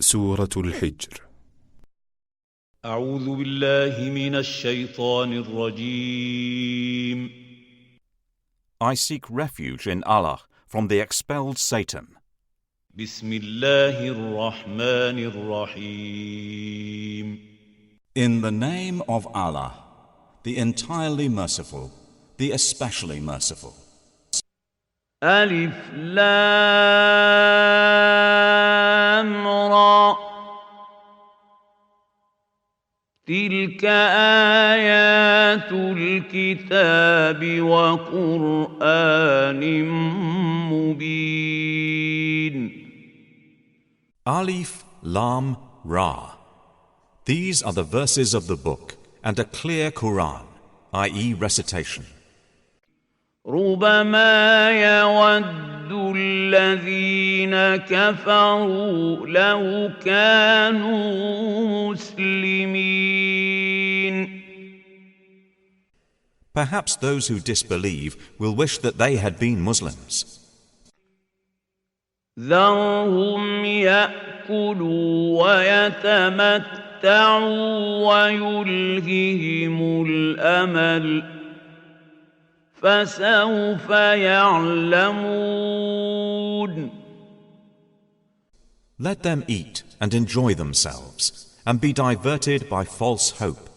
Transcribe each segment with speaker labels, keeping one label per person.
Speaker 1: سورة الحجر.
Speaker 2: أعوذ بالله من الشيطان الرجيم.
Speaker 3: I seek refuge in Allah from the expelled Satan.
Speaker 2: بسم الله الرحمن الرحيم.
Speaker 4: In the name of Allah, the entirely merciful, the especially merciful.
Speaker 2: ألف لام را تلك آيات الكتاب وقرآن مبين.
Speaker 4: Alif, Lam, Ra. These are the verses of the book and a clear Quran, i.e. recitation.
Speaker 2: ربما يود الذين كفروا لو كانوا مسلمين.
Speaker 4: Perhaps those who disbelieve will wish that they had been Muslims.
Speaker 2: ذرهم يأكلوا ويتمتعوا ويلههم الأمل فسوف يعلمون.
Speaker 4: Let them eat and enjoy themselves and be diverted by false hope,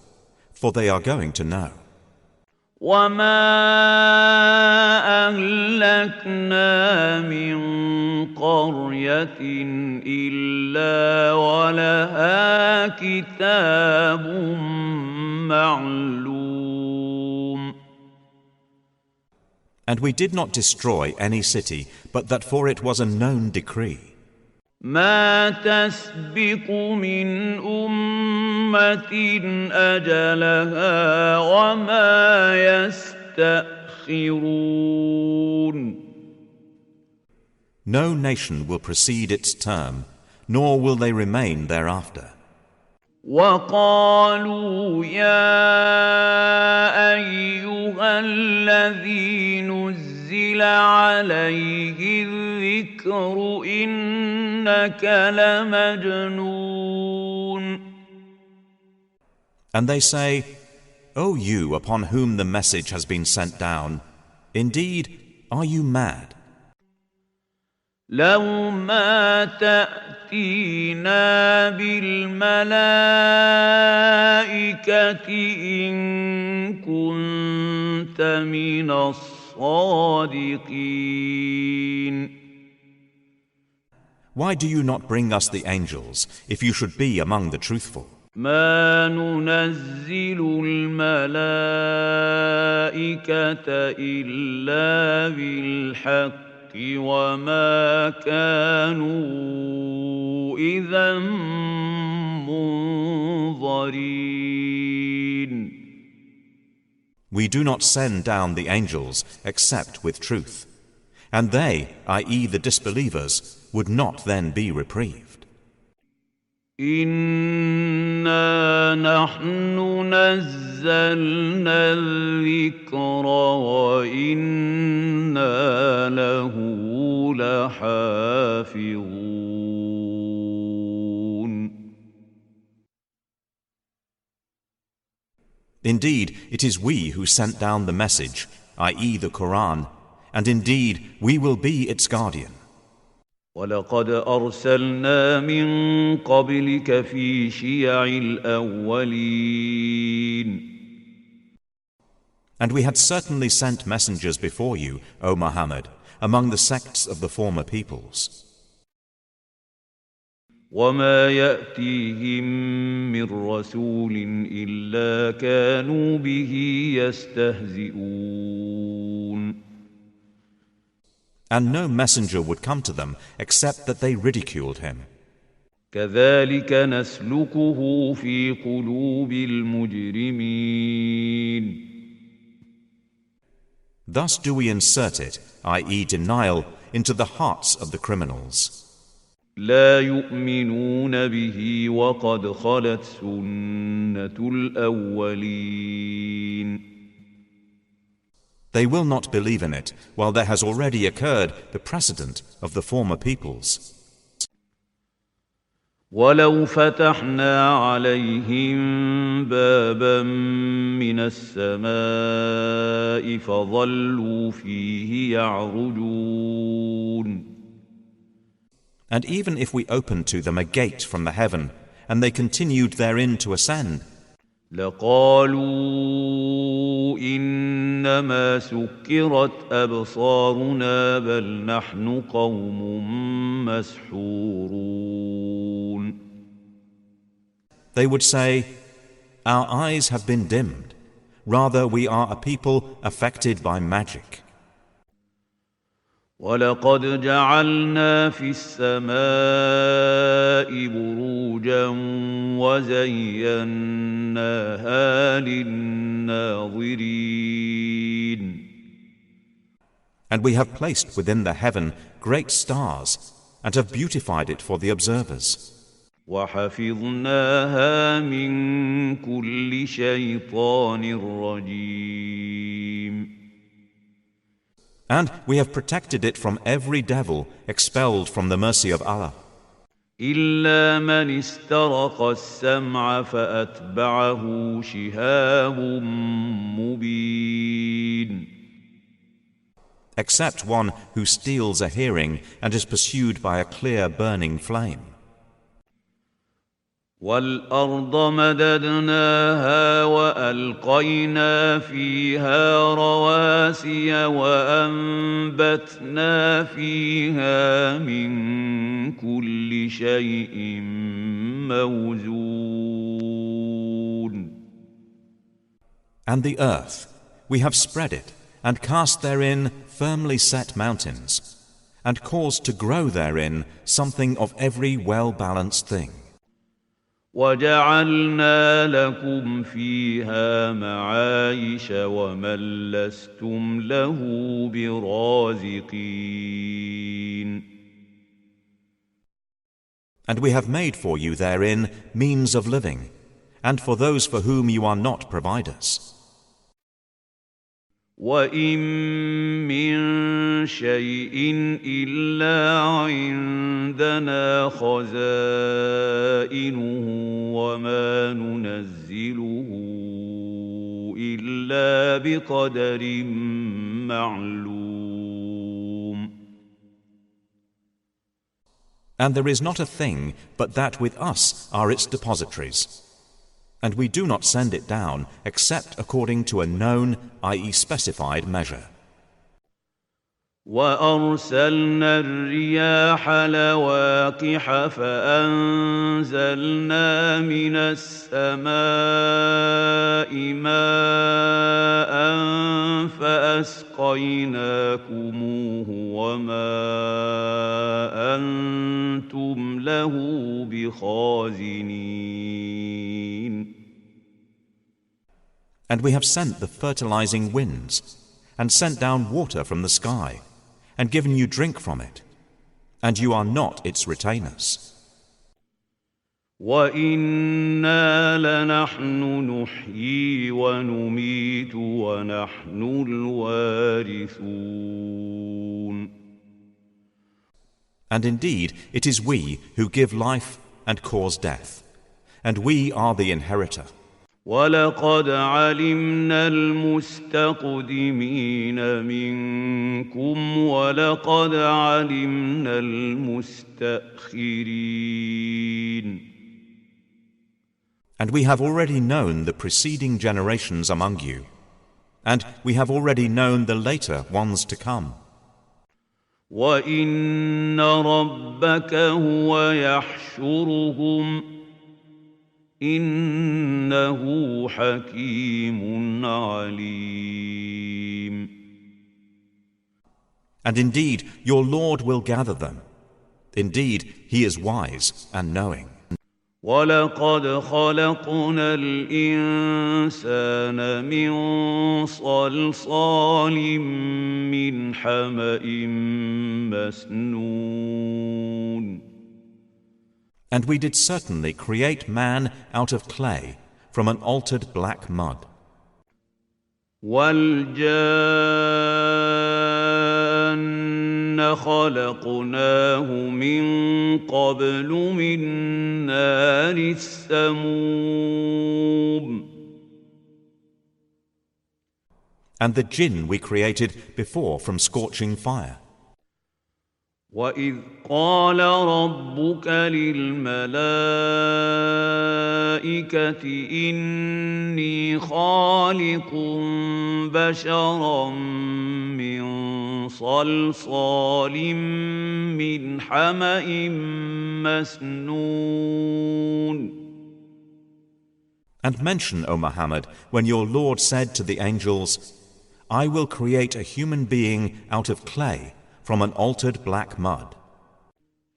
Speaker 4: for they are going to know.
Speaker 2: وما أهلكنا من قرية إلا ولها كتاب معلوم.
Speaker 4: And we did not destroy any city, but that for it was a known decree.
Speaker 2: ما تسبق من أمة أجلها وما يستأخرون.
Speaker 4: No nation will precede its term, nor will they remain thereafter.
Speaker 2: وقالوا يا أيها الذي نزل عليه الذكر إنك لمجنون.
Speaker 4: And they say, O you upon whom the message has been sent down, indeed, are you mad?
Speaker 2: لو ما تأتينا بالملائكة إن كنت من الصادقين.
Speaker 4: Why do you not bring us the angels, if you should be among the truthful?
Speaker 2: ما ننزل الملائكة إلا بالحق وما كانوا إذا منظرين.
Speaker 4: We do not send down the angels except with truth, and they, i.e. the disbelievers, would not then be reprieved.
Speaker 2: إنا نحن نزلنا الذكر وإنا له لحافظون.
Speaker 4: Indeed, it is we who sent down the message, i.e. the Quran, and indeed we will be its guardian.
Speaker 2: ولقد أرسلنا من قبلك في شيع الأولين.
Speaker 4: And we had certainly sent messengers before you, O Muhammad, among the sects of the former peoples.
Speaker 2: وما يأتيهم من رسول إلا كانوا به يستهزئون.
Speaker 4: And no messenger would come to them except that they ridiculed him.
Speaker 2: كذلك نسلكه في قلوب المجرمين.
Speaker 4: Thus do we insert it, i.e. denial, into the hearts of the criminals.
Speaker 2: لا يؤمنون به وقد خلت سنة الأولين.
Speaker 4: They will not believe in it, while there has already occurred the precedent of the former peoples.
Speaker 2: ولو فتحنا عليهم بابا من السماء فظلوا فيه يعرجون.
Speaker 4: And even if we opened to them a gate from the heaven, and they continued therein to ascend,
Speaker 2: لقالوا إنما سكرت أبصارنا بل نحن قوم مسحورون.
Speaker 4: they would say, Our eyes have been dimmed. Rather, we are a people affected by magic.
Speaker 2: ولقد جعلنا في السماء بروجا وزيناها للناظرين.
Speaker 4: And we have placed within the heaven great stars, and have beautified it for the observers.
Speaker 2: وحفظناها من كل شيطان رجيم.
Speaker 4: And we have protected it from every devil expelled from the mercy of Allah.
Speaker 2: إلا من استرق السمع فأتبعه شهاب مبين.
Speaker 4: Except one who steals a hearing and is pursued by a clear burning flame.
Speaker 2: والأرض مددناها وألقينا فيها رواسي وأنبتنا فيها من كل شيء موزون.
Speaker 4: And the earth, we have spread it, and cast therein firmly set mountains, and caused to grow therein something of every well-balanced thing.
Speaker 2: وجعلنا لكم فيها معايش ومن لستم له برازقين.
Speaker 4: And we have made for you therein means of living, and for those for whom you are not providers.
Speaker 2: وَإِن مِّن شَيْءٍ إِلَّا عِندَنَا خَزَائِنُهُ وَمَا نُنَزِّلُهُ إِلَّا بِقَدَرٍ مَّعْلُومٍ.
Speaker 4: And there is not a thing but that with us are its depositories. And we do not send it down except according to a known, i.e. specified measure.
Speaker 2: وَأَرْسَلْنَا الرِّيَاحَ لَوَاقِحَ فَأَنزَلْنَا مِنَ السَّمَاءِ مَاءً فَأَسْقَيْنَاكُمُوهُ وَمَا أَنْتُمْ لَهُ بِخَازِنِينَ.
Speaker 4: And we have sent the fertilizing winds, and sent down water from the sky, and given you drink from it, and you are not its retainers.
Speaker 2: وَإِنَّا لَنَحْنُ نُحْيِي وَنُمِيتُ وَنَحْنُ الْوَارِثُونَ.
Speaker 4: And indeed, it is we who give life and cause death, and we are the inheritor.
Speaker 2: وَلَقَدْ عَلِمْنَا الْمُسْتَقْدِمِينَ مِنكُمْ وَلَقَدْ عَلِمْنَا الْمُسْتَأْخِرِينَ.
Speaker 4: And we have already known the preceding generations among you, and we have already known the later ones to come.
Speaker 2: وَإِنَّ رَبَّكَ هُوَ يَحْشُرُهُمْ إِنَّهُ حَكِيمٌ عَلِيمٌ.
Speaker 4: And indeed, your Lord will gather them. Indeed, He is wise and knowing.
Speaker 2: وَلَقَدْ خَلَقْنَا الْإِنسَانَ مِنْ صَلْصَالٍ مِّنْ حَمَإٍ مَّسْنُونٍ.
Speaker 4: And we did certainly create man out of clay from an altered black mud.
Speaker 2: وَالْجَانَّ خلقناه من قبل من نار السموم.
Speaker 4: And the jinn we created before from scorching fire.
Speaker 2: وَإِذْ قَالَ رَبُّكَ لِلْمَلَائِكَةِ إِنِّي خَالِقٌ بَشَرًا مِّن صَلْصَالٍ مِّنْ حَمَإٍ مَّسْنُونٍ.
Speaker 4: And mention, O Muhammad, when your Lord said to the angels, I will create a human being out of clay from an altered black mud.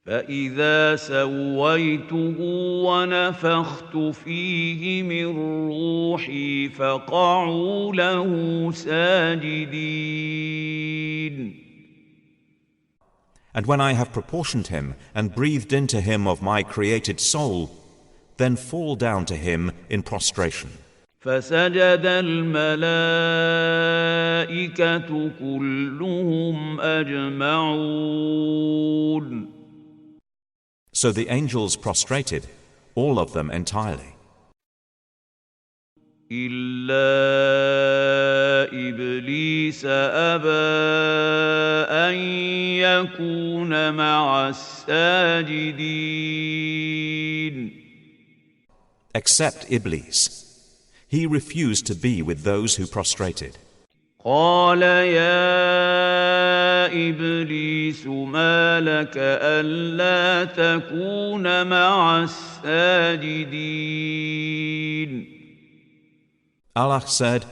Speaker 2: فَإِذَا سَوَّيْتُهُ وَنَفَخْتُ فِيهِ مِن رُّوحِي فَقَعُوا لَهُ سَاجِدِينَ.
Speaker 4: And when I have proportioned him and breathed into him of my created soul, then fall down to him in prostration.
Speaker 2: فَسَجَدَ الْمَلَائِكَةُ كُلُّهُمْ أَجْمَعُونَ.
Speaker 4: So the angels prostrated, all of them entirely.
Speaker 2: إِلَّا إِبْلِيسَ أَبَىٰ أَن يَكُونَ مَعَ السَّاجِدِينَ.
Speaker 4: Except Iblis. He refused to be with those who prostrated.
Speaker 2: قال يا إبليس ما لك ألا تكون مع الساجدين.
Speaker 4: Allah said,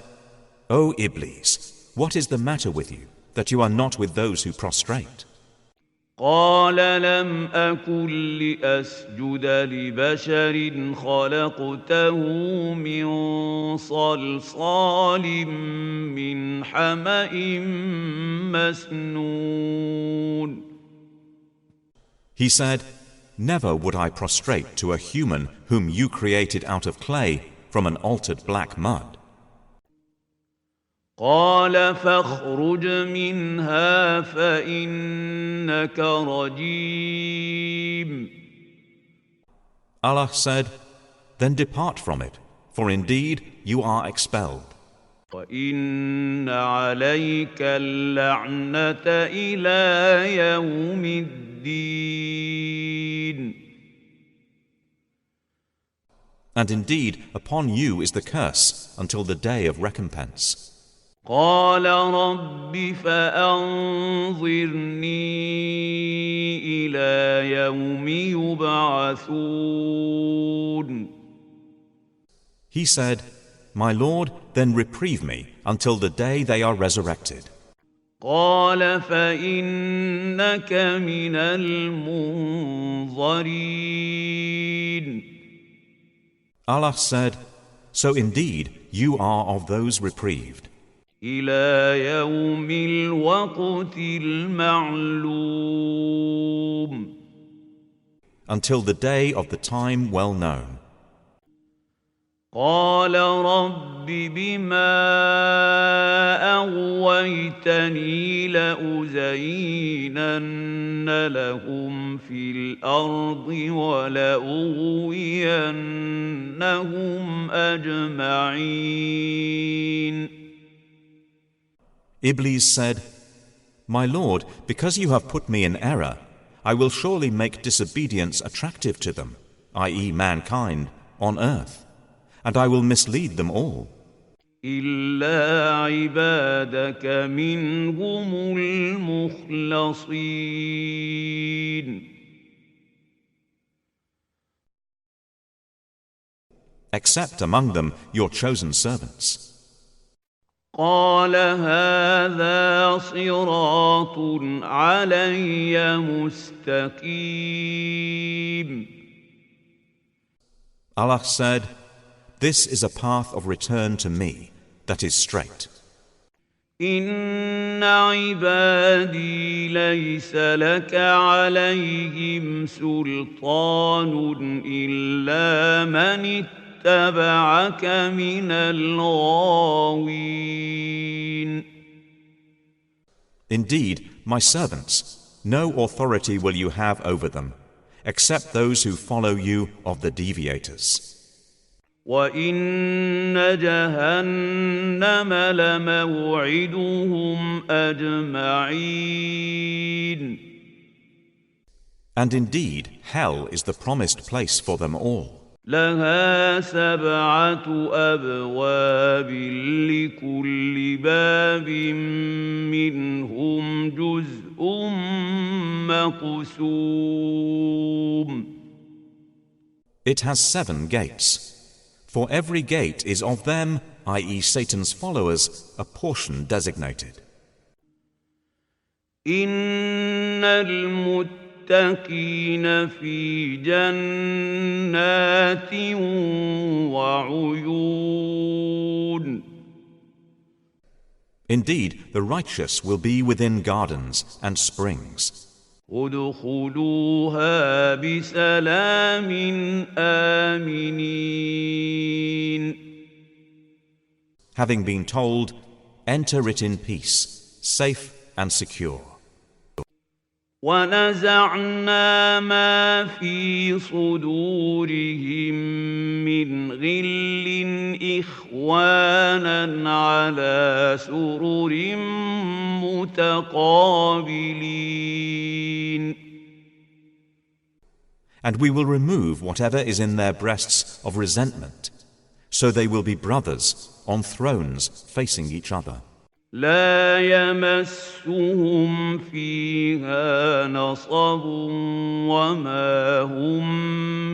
Speaker 4: O Iblis, what is the matter with you, that you are not with those who prostrate?
Speaker 2: قال لم أكن لأسجد لبشر خلقته من صلصال من حمأ مسنون.
Speaker 4: He said, Never would I prostrate to a human whom you created out of clay from an altered black mud.
Speaker 2: قال فاخرج منها فإنك رجيم.
Speaker 4: Allah said, Then depart from it, for indeed you are expelled.
Speaker 2: وإن عليك اللعنة إلى يوم الدين.
Speaker 4: And indeed upon you is the curse until the day of recompense.
Speaker 2: قال رب فأنظرني إلى يوم يبعثون.
Speaker 4: He said, My Lord, then reprieve me until the day they are resurrected.
Speaker 2: قال فإنك من المنظرين.
Speaker 4: Allah said, So indeed you are of those reprieved.
Speaker 2: إلى يوم الوقت المعلوم.
Speaker 4: Until the day of the time well known.
Speaker 2: قال رب بما أغويتني لأزينن لهم في الأرض ولأغوينهم أجمعين.
Speaker 4: Iblis said, My Lord, because you have put me in error, I will surely make disobedience attractive to them, i.e. mankind, on earth, and I will mislead them all.
Speaker 2: إلا عبادك منهم المخلصين.
Speaker 4: Except among them your chosen servants.
Speaker 2: قال هذا صراط علي مستقيم.
Speaker 4: Allah said, This is a path of return to me that is straight.
Speaker 2: إن عبادي ليس لك عليهم سلطان إلا من اتبعك من الغاوين.
Speaker 4: Indeed, my servants, no authority will you have over them, except those who follow you of the deviators.
Speaker 2: وَإِنَّ جَهَنَّمَ لَمَوْعِدُهُمْ أَجْمَعِينَ.
Speaker 4: And indeed, hell is the promised place for them all.
Speaker 2: لها 7 أبواب لكل باب منهم جزء مقسوم.
Speaker 4: It has 7 gates. For every gate is of them, i.e. Satan's followers, a portion designated.
Speaker 2: إن المتقين في جنات وعيون.
Speaker 4: Indeed, the righteous will be within gardens and springs.
Speaker 2: ادخلوها بسلام آمنين.
Speaker 4: Having been told, enter it in peace, safe and secure.
Speaker 2: ونزعنا ما في صدورهم من غل إخوانا على سرر متقابلين.
Speaker 4: And we will remove whatever is in their breasts of resentment, so they will be brothers on thrones facing each other.
Speaker 2: لا يمسهم فيها نصب وما هم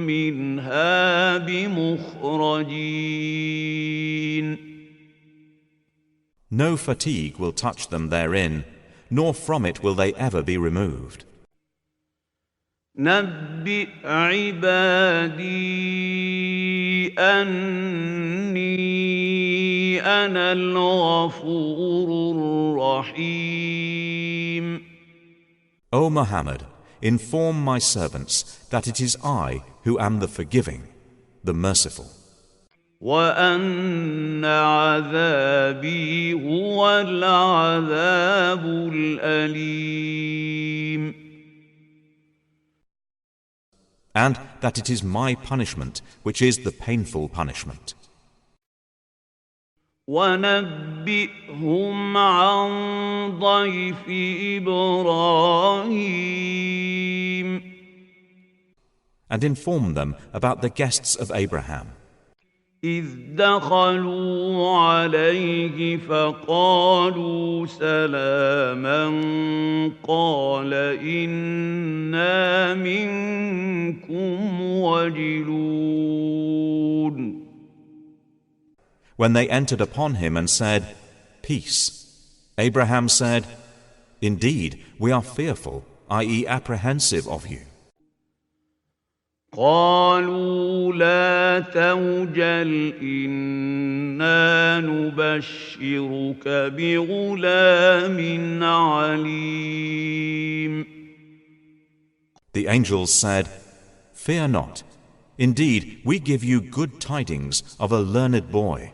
Speaker 2: منها بمخرجين.
Speaker 4: No fatigue will touch them therein, nor from it will they ever be removed.
Speaker 2: نبئ عبادي أني أنا الغفور الرحيم.
Speaker 4: O Muhammad, inform my servants that it is I who am the forgiving, the merciful.
Speaker 2: وأن عذابي هو العذاب الأليم.
Speaker 4: And that it is my punishment which is the painful punishment.
Speaker 2: وَنَبِّئْهُمْ عَنْ ضَيْفِ إِبْرَاهِيمَ.
Speaker 4: And inform them about the guests of Abraham.
Speaker 2: إِذْ دَخَلُوا عَلَيْهِ فَقَالُوا سَلَامًا قَالَ إِنَّا مِنكُمْ وَجِلُونَ.
Speaker 4: When they entered upon him and said, Peace, Abraham said, Indeed, we are fearful, i.e. apprehensive of you.
Speaker 2: قالوا لا توجل إنا نبشرك بغلام عليم.
Speaker 4: The angels said, Fear not. Indeed, we give you good tidings of a learned boy.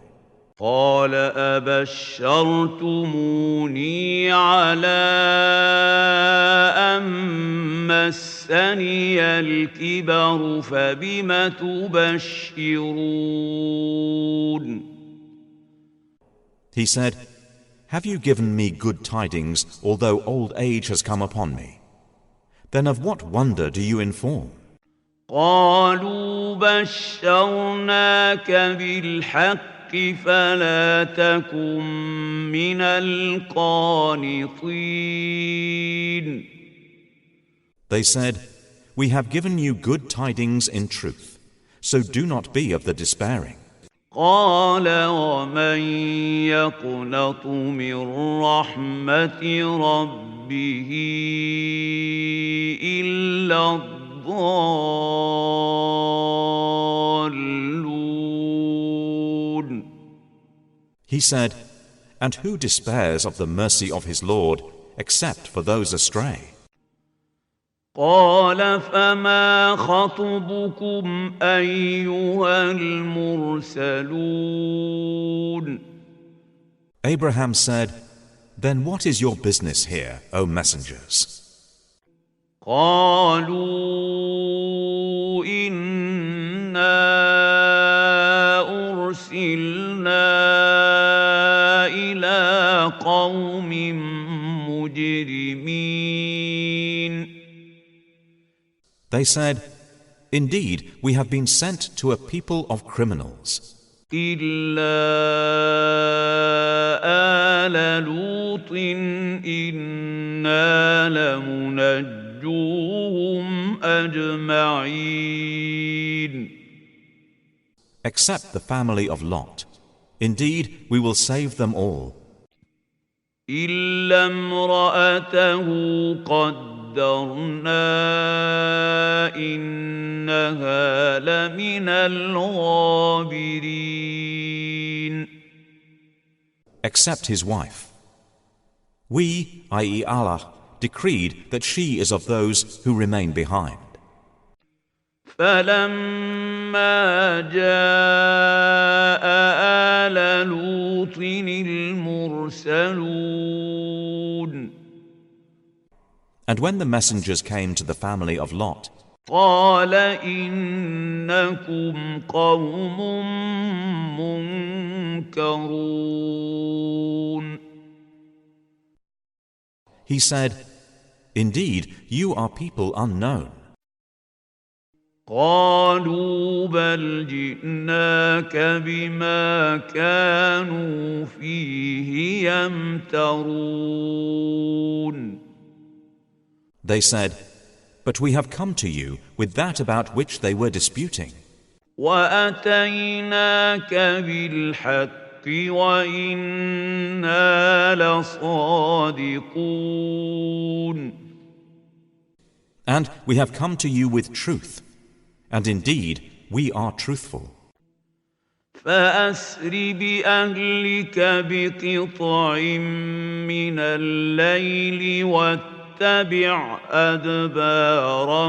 Speaker 2: قال أبشرتموني على أن مسني الكبر فبم تبشرون.
Speaker 4: He said, Have you given me good tidings, although old age has come upon me? Then of what wonder do you inform?
Speaker 2: قالوا بشرناك بالحق فلا تكن من القانطين.
Speaker 4: They said, We have given you good tidings in truth, so do not be of the despairing.
Speaker 2: قال ومن يقنط من رحمة ربه إلا الضالون.
Speaker 4: He said, And who despairs of the mercy of his Lord except for those astray?
Speaker 2: قال فما خطبكم أيها المرسلون.
Speaker 4: Abraham said, Then what is your business here, O messengers?
Speaker 2: قالوا إنا أرسلنا إلى قوم مجرمين.
Speaker 4: They said, "Indeed, we have been sent to a people of criminals.
Speaker 2: إلا آل لوط إنا لمنجوهم أجمعين.
Speaker 4: Except the family of Lot. Indeed, we will save them all.
Speaker 2: إلا امرأته قدرنا إنها لمن الغابرين.
Speaker 4: Except his wife. We, i.e. Allah, decreed that she is of those who remain behind.
Speaker 2: فلما جاء آل لوط المرسلون
Speaker 4: And when the messengers came to the family of Lot,
Speaker 2: قال إنكم قوم منكرون.
Speaker 4: he said, "Indeed, you are people unknown."
Speaker 2: قالوا بل جئناك بما كانوا فيه يمترون.
Speaker 4: They said, "But we have come to you with that about which they were disputing.
Speaker 2: وأتيناك بالحق وإنا لصادقون.
Speaker 4: And we have come to you with truth. And indeed, we are truthful.
Speaker 2: فأسر بأهلك بقطع من الليل واتبع أدبارهم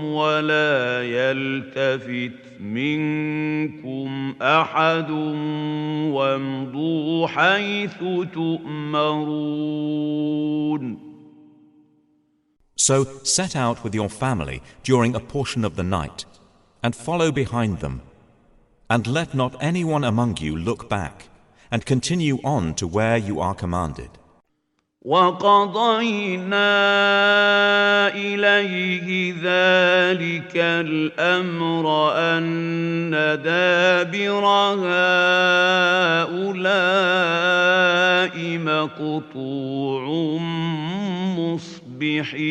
Speaker 2: ولا يلتفت منكم أحد وامضوا حيث تؤمرون.
Speaker 4: So set out with your family during a portion of the night, and follow behind them, and let not anyone among you look back, and continue on to where you are commanded.
Speaker 2: وَقَضَيْنَا إِلَيْهِ ذَلِكَ الْأَمْرَ أَنَّ دَابِرَ هَؤُلَاءِ مَقْطُوعٌ مُصْبِحِينَ.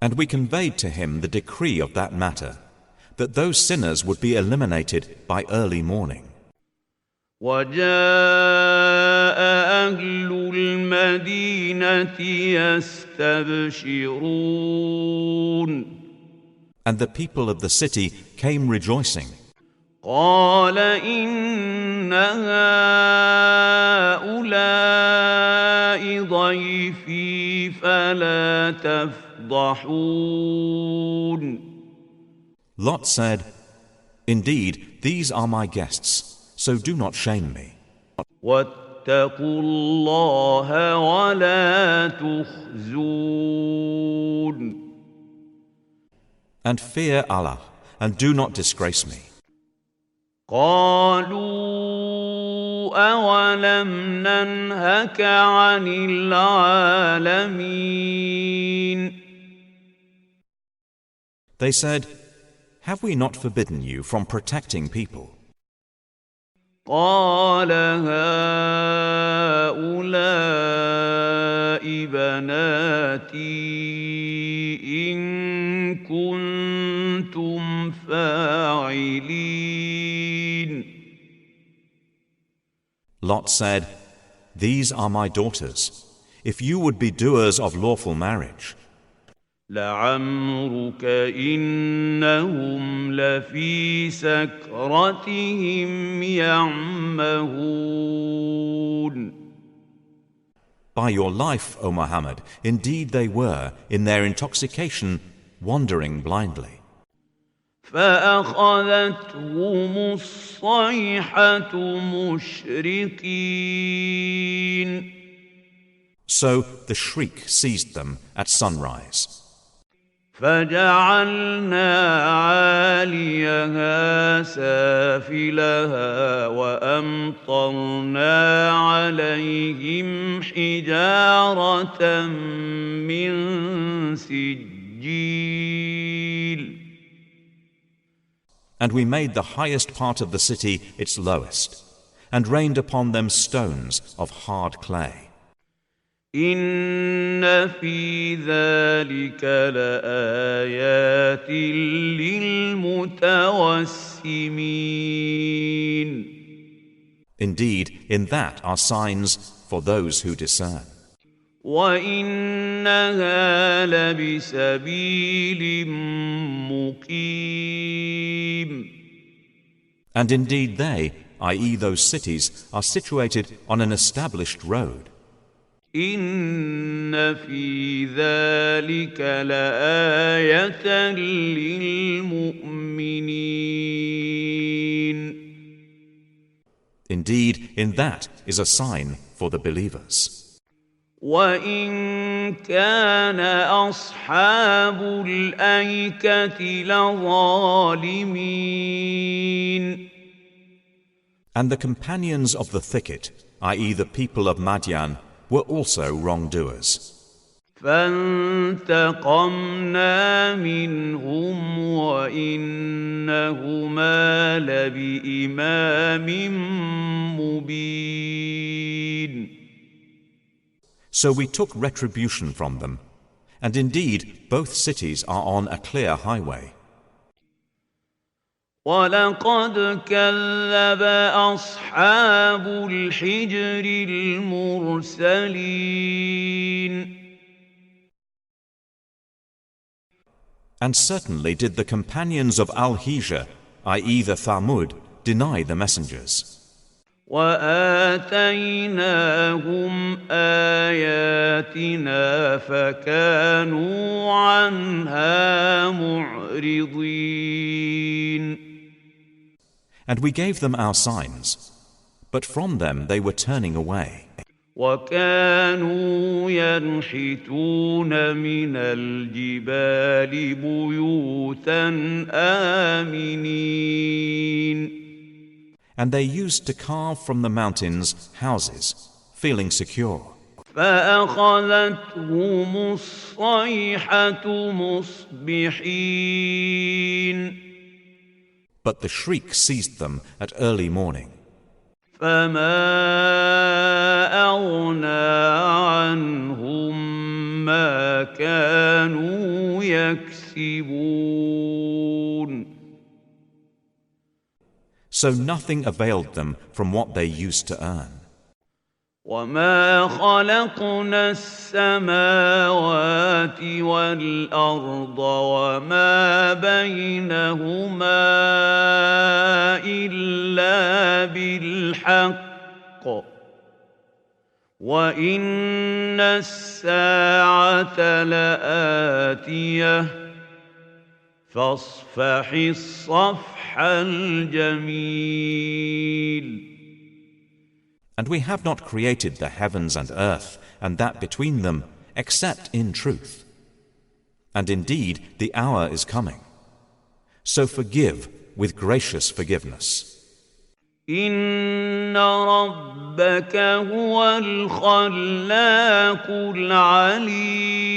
Speaker 4: And we conveyed to him the decree of that matter, that those sinners would be eliminated by early morning.
Speaker 2: وَجَاءَ أَهْلُ الْمَدِينَةِ يَسْتَبْشِرُونَ.
Speaker 4: And the people of the city came rejoicing.
Speaker 2: قَالَ إِنَّ هَؤُلَاءِ ضَيْفِي فَلَا تَفْضَحُونِ.
Speaker 4: Lot said, "Indeed, these are my guests, so do not shame me.
Speaker 2: وَاتَّقُوا اللَّهَ وَلَا تُخْزُونِ.
Speaker 4: And fear Allah, and do not disgrace me."
Speaker 2: قالوا أولم ننهك عن العالمين.
Speaker 4: They said, "Have we not forbidden you from protecting people?"
Speaker 2: قال هؤلاء بناتي إن كنتم فاعلين.
Speaker 4: Lot said, "These are my daughters, if you would be doers of lawful marriage.
Speaker 2: لعمرك إنهم لفي سكرتهم يعمهون.
Speaker 4: By your life, O Muhammad, indeed they were, in their intoxication, wandering blindly.
Speaker 2: فأخذتهم الصيحة مشرقين.
Speaker 4: So the shriek seized them at sunrise.
Speaker 2: فجعلنا عاليها سافلها وأمطرنا عليهم حجارة من سجيل.
Speaker 4: And we made the highest part of the city its lowest, and rained upon them stones of hard clay.
Speaker 2: إن في ذلك لآيات للمتوسمين.
Speaker 4: Indeed, in that are signs for those who discern.
Speaker 2: وإنها لبسبيل مقيم.
Speaker 4: And indeed they, i.e. those cities, are situated on an established road.
Speaker 2: إن في ذلك لآية للمؤمنين.
Speaker 4: Indeed, in that is a sign for the believers.
Speaker 2: وإن كان أصحاب الأيكة لظالمين.
Speaker 4: And the companions of the thicket, i.e. the people of Madian, were also wrongdoers.
Speaker 2: فانتقمنا منهم وإنهما لبإمام مبين.
Speaker 4: So we took retribution from them, and indeed both cities are on a clear highway.
Speaker 2: ولقد كذب أصحاب الحجر المرسلين.
Speaker 4: And certainly did the companions of Al-Hijr, i.e. the Thamud, deny the messengers.
Speaker 2: وآتيناهم آياتنا فكانوا عنها معرضين.
Speaker 4: And we gave them our signs, but from them they were turning away.
Speaker 2: وكانوا ينحتون من الجبال بيوتا آمنين.
Speaker 4: And they used to carve from the mountains houses, feeling secure.
Speaker 2: فأخذتهم الصيحة مصبحين.
Speaker 4: But the shriek seized them at early morning.
Speaker 2: فما أغنى عنهم ما كانوا يكسبون.
Speaker 4: So nothing availed them from what they used to earn.
Speaker 2: وما خلقنا السماوات والأرض وما بينهما إلا بالحق وإن الساعة لآتية فاصفح الصفح الجميل.
Speaker 4: And we have not created the heavens and earth and that between them except in truth. And indeed the hour is coming. So forgive with gracious forgiveness.
Speaker 2: إن ربك هو الخلاق العليم.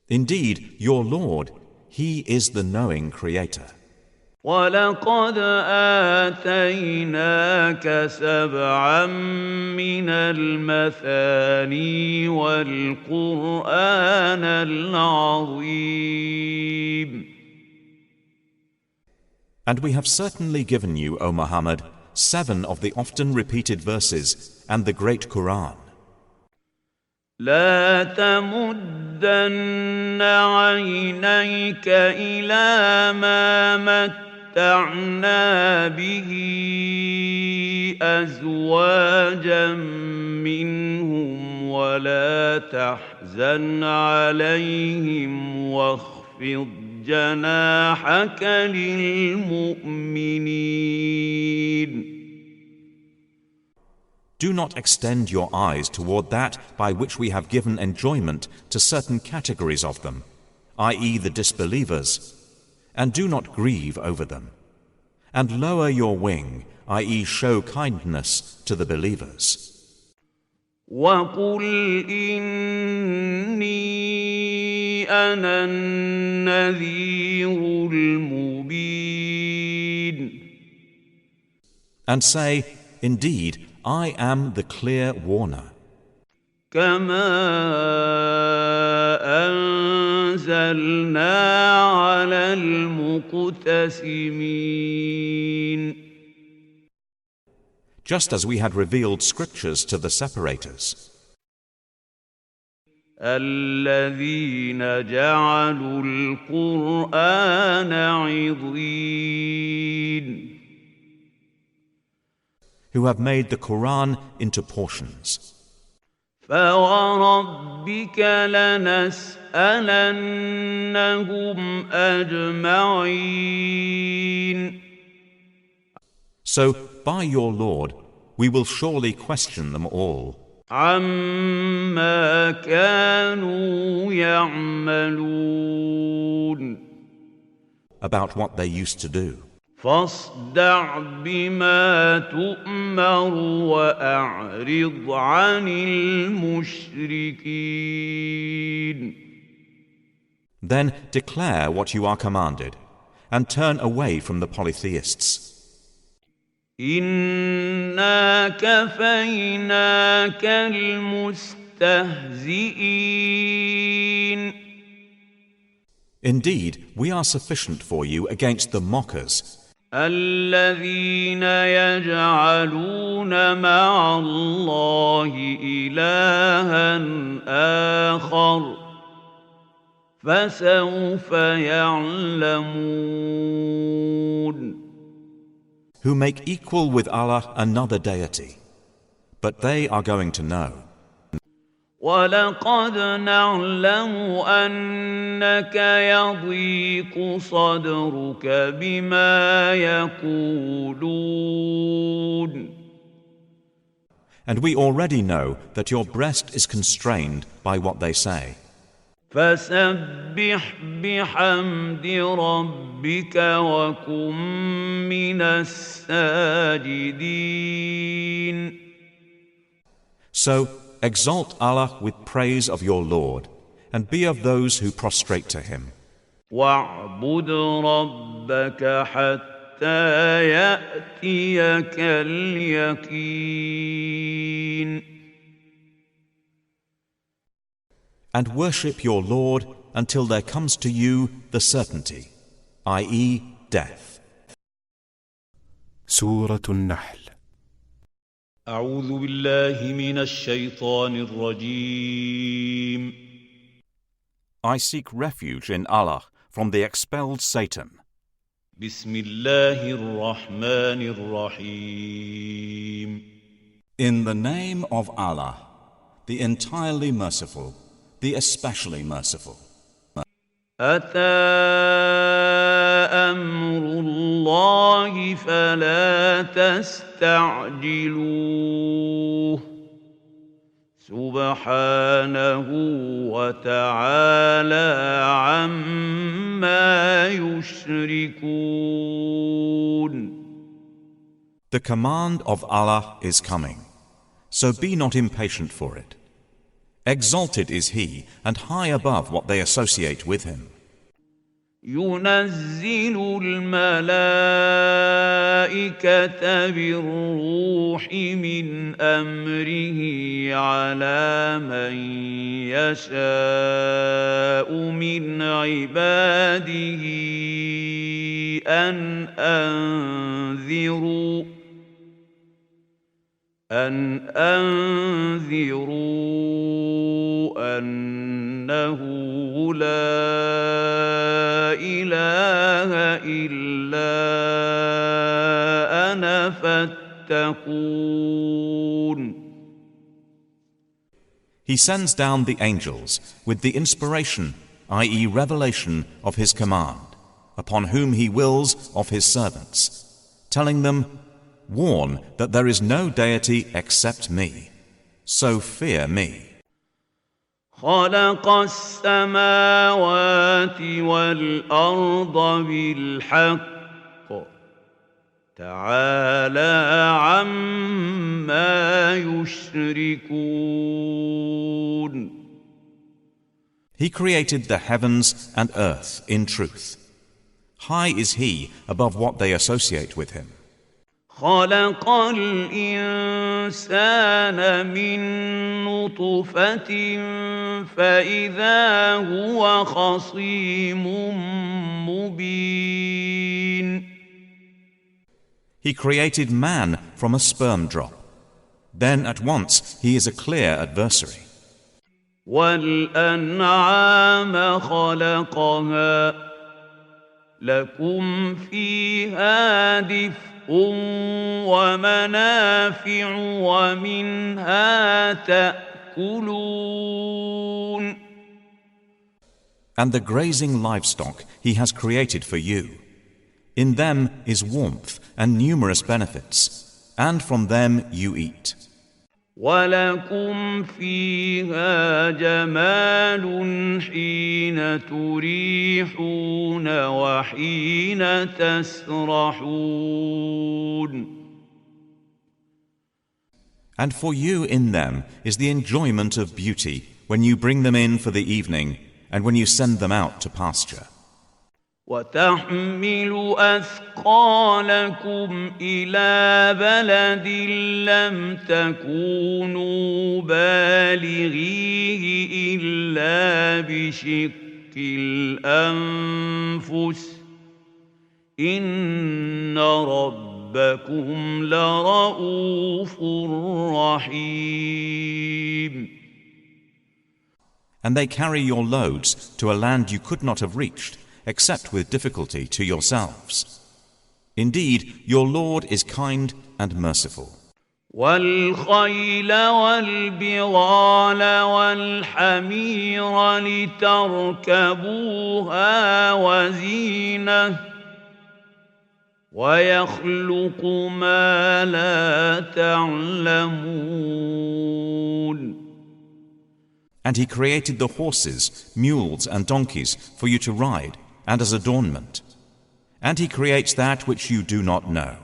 Speaker 4: Indeed, your Lord, He is the knowing Creator.
Speaker 2: ولقد آتيناك سبعا من المثاني والقرآن العظيم.
Speaker 4: And we have certainly given you, O Muhammad, 7 of the often repeated verses and the great Quran.
Speaker 2: لا تمدن عينيك إلى ما متعنا به أزواجا منهم ولا تحزن عليهم واخفض جناحك للمؤمنين.
Speaker 4: Do not extend your eyes toward that by which we have given enjoyment to certain categories of them, i.e. the disbelievers, and do not grieve over them. And lower your wing, i.e. show kindness to the believers.
Speaker 2: وَقُلْ إِنِّي أَنَا النَّذِيرُ الْمُبِينُ.
Speaker 4: And say, indeed, I am the clear warner.
Speaker 2: كَمَا أَنزَلْنَا عَلَى الْمُقْتَسِمِينَ.
Speaker 4: Just as we had revealed scriptures to the separators.
Speaker 2: الَّذِينَ جَعَلُوا الْقُرْآنَ عِضِينَ.
Speaker 4: Who have made the Quran into portions.
Speaker 2: فَوَرَبِّكَ لَنَسْأَلَنَّهُمْ أَجْمَعِينَ.
Speaker 4: So, by your Lord, we will surely question them all.
Speaker 2: عَمَّا كَانُوا يَعْمَلُونَ.
Speaker 4: About what they used to do.
Speaker 2: فاصدع بما تؤمر وأعرض عن المشركين.
Speaker 4: Then declare what you are commanded, and turn away from the polytheists.
Speaker 2: إنا كفيناك المستهزئين.
Speaker 4: Indeed, we are sufficient for you against the mockers.
Speaker 2: الذين يجعلون مع الله إلها آخر فسوف يعلمون.
Speaker 4: Who make equal with Allah another deity, but they are going to know.
Speaker 2: وَلَقَدْ نَعْلَمُ أَنَّكَ يَضِيقُ صَدْرُكَ بِمَا يَقُولُونَ.
Speaker 4: And we already know that your breast is constrained by what they say.
Speaker 2: فَسَبِّحْ بِحَمْدِ رَبِّكَ وَكُن مِّنَ السَّاجِدِينَ.
Speaker 4: So, exalt Allah with praise of your Lord, and be of those who prostrate to Him.
Speaker 2: وَاعْبُدْ رَبَّكَ حَتَّى يَأْتِيَكَ الْيَقِينُ.
Speaker 4: And worship your Lord until there comes to you the certainty, i.e. death.
Speaker 1: سورة النحل.
Speaker 2: أعوذ بالله من الشيطان الرجيم.
Speaker 3: I seek refuge in Allah from the expelled Satan.
Speaker 2: بسم الله الرحمن الرحيم.
Speaker 5: In the name of Allah, the entirely merciful, the especially merciful.
Speaker 2: أتى أمر الله فلا تستعجلوه سبحانه وتعالى عما يشركون.
Speaker 4: The command of Allah is coming, so be not impatient for it. Exalted is He and high above what they associate with Him.
Speaker 2: ينزل الملائكة بالروح من أمره على من يشاء من عباده أن أنذروا أنه لا إله إلا أنا فاتقون.
Speaker 4: He sends down the angels with the inspiration, i.e. revelation of His command, upon whom He wills of His servants, telling them, warn that there is no deity except me. So fear me.
Speaker 2: خلق السماوات والأرض بالحق تعالى عما يشركون.
Speaker 4: He created the heavens and earth in truth. High is he above what they associate with him.
Speaker 2: خلق الإنسان من نطفة فإذا هو خصيم مبين.
Speaker 4: He created man from a sperm drop. Then at once he is a clear adversary.
Speaker 2: والأنعام خلقها لكم فيها دفء ومنافع ومنها تأكلون.
Speaker 4: And the grazing livestock he has created for you. In them is warmth and numerous benefits, and from them you eat.
Speaker 2: ولكم فيها جمال حين تريحون وحين تسرحون.
Speaker 4: And for you in them is the enjoyment of beauty when you bring them in for the evening and when you send them out to pasture.
Speaker 2: وتحمل أثقالكم إلى بلد لم تكونوا بالغيه إلا بشق الأنفس إن ربكم لرؤوف رحيم.
Speaker 4: And they carry your loads to a land you could not have reached, except with difficulty to yourselves. Indeed, your Lord is kind and merciful.
Speaker 2: والخيل والبغال والحمير لتركبوها وزينة ويخلق ما لا تعلمون.
Speaker 4: And he created the horses, mules and donkeys for you to ride and as adornment. And he creates that which you do not know.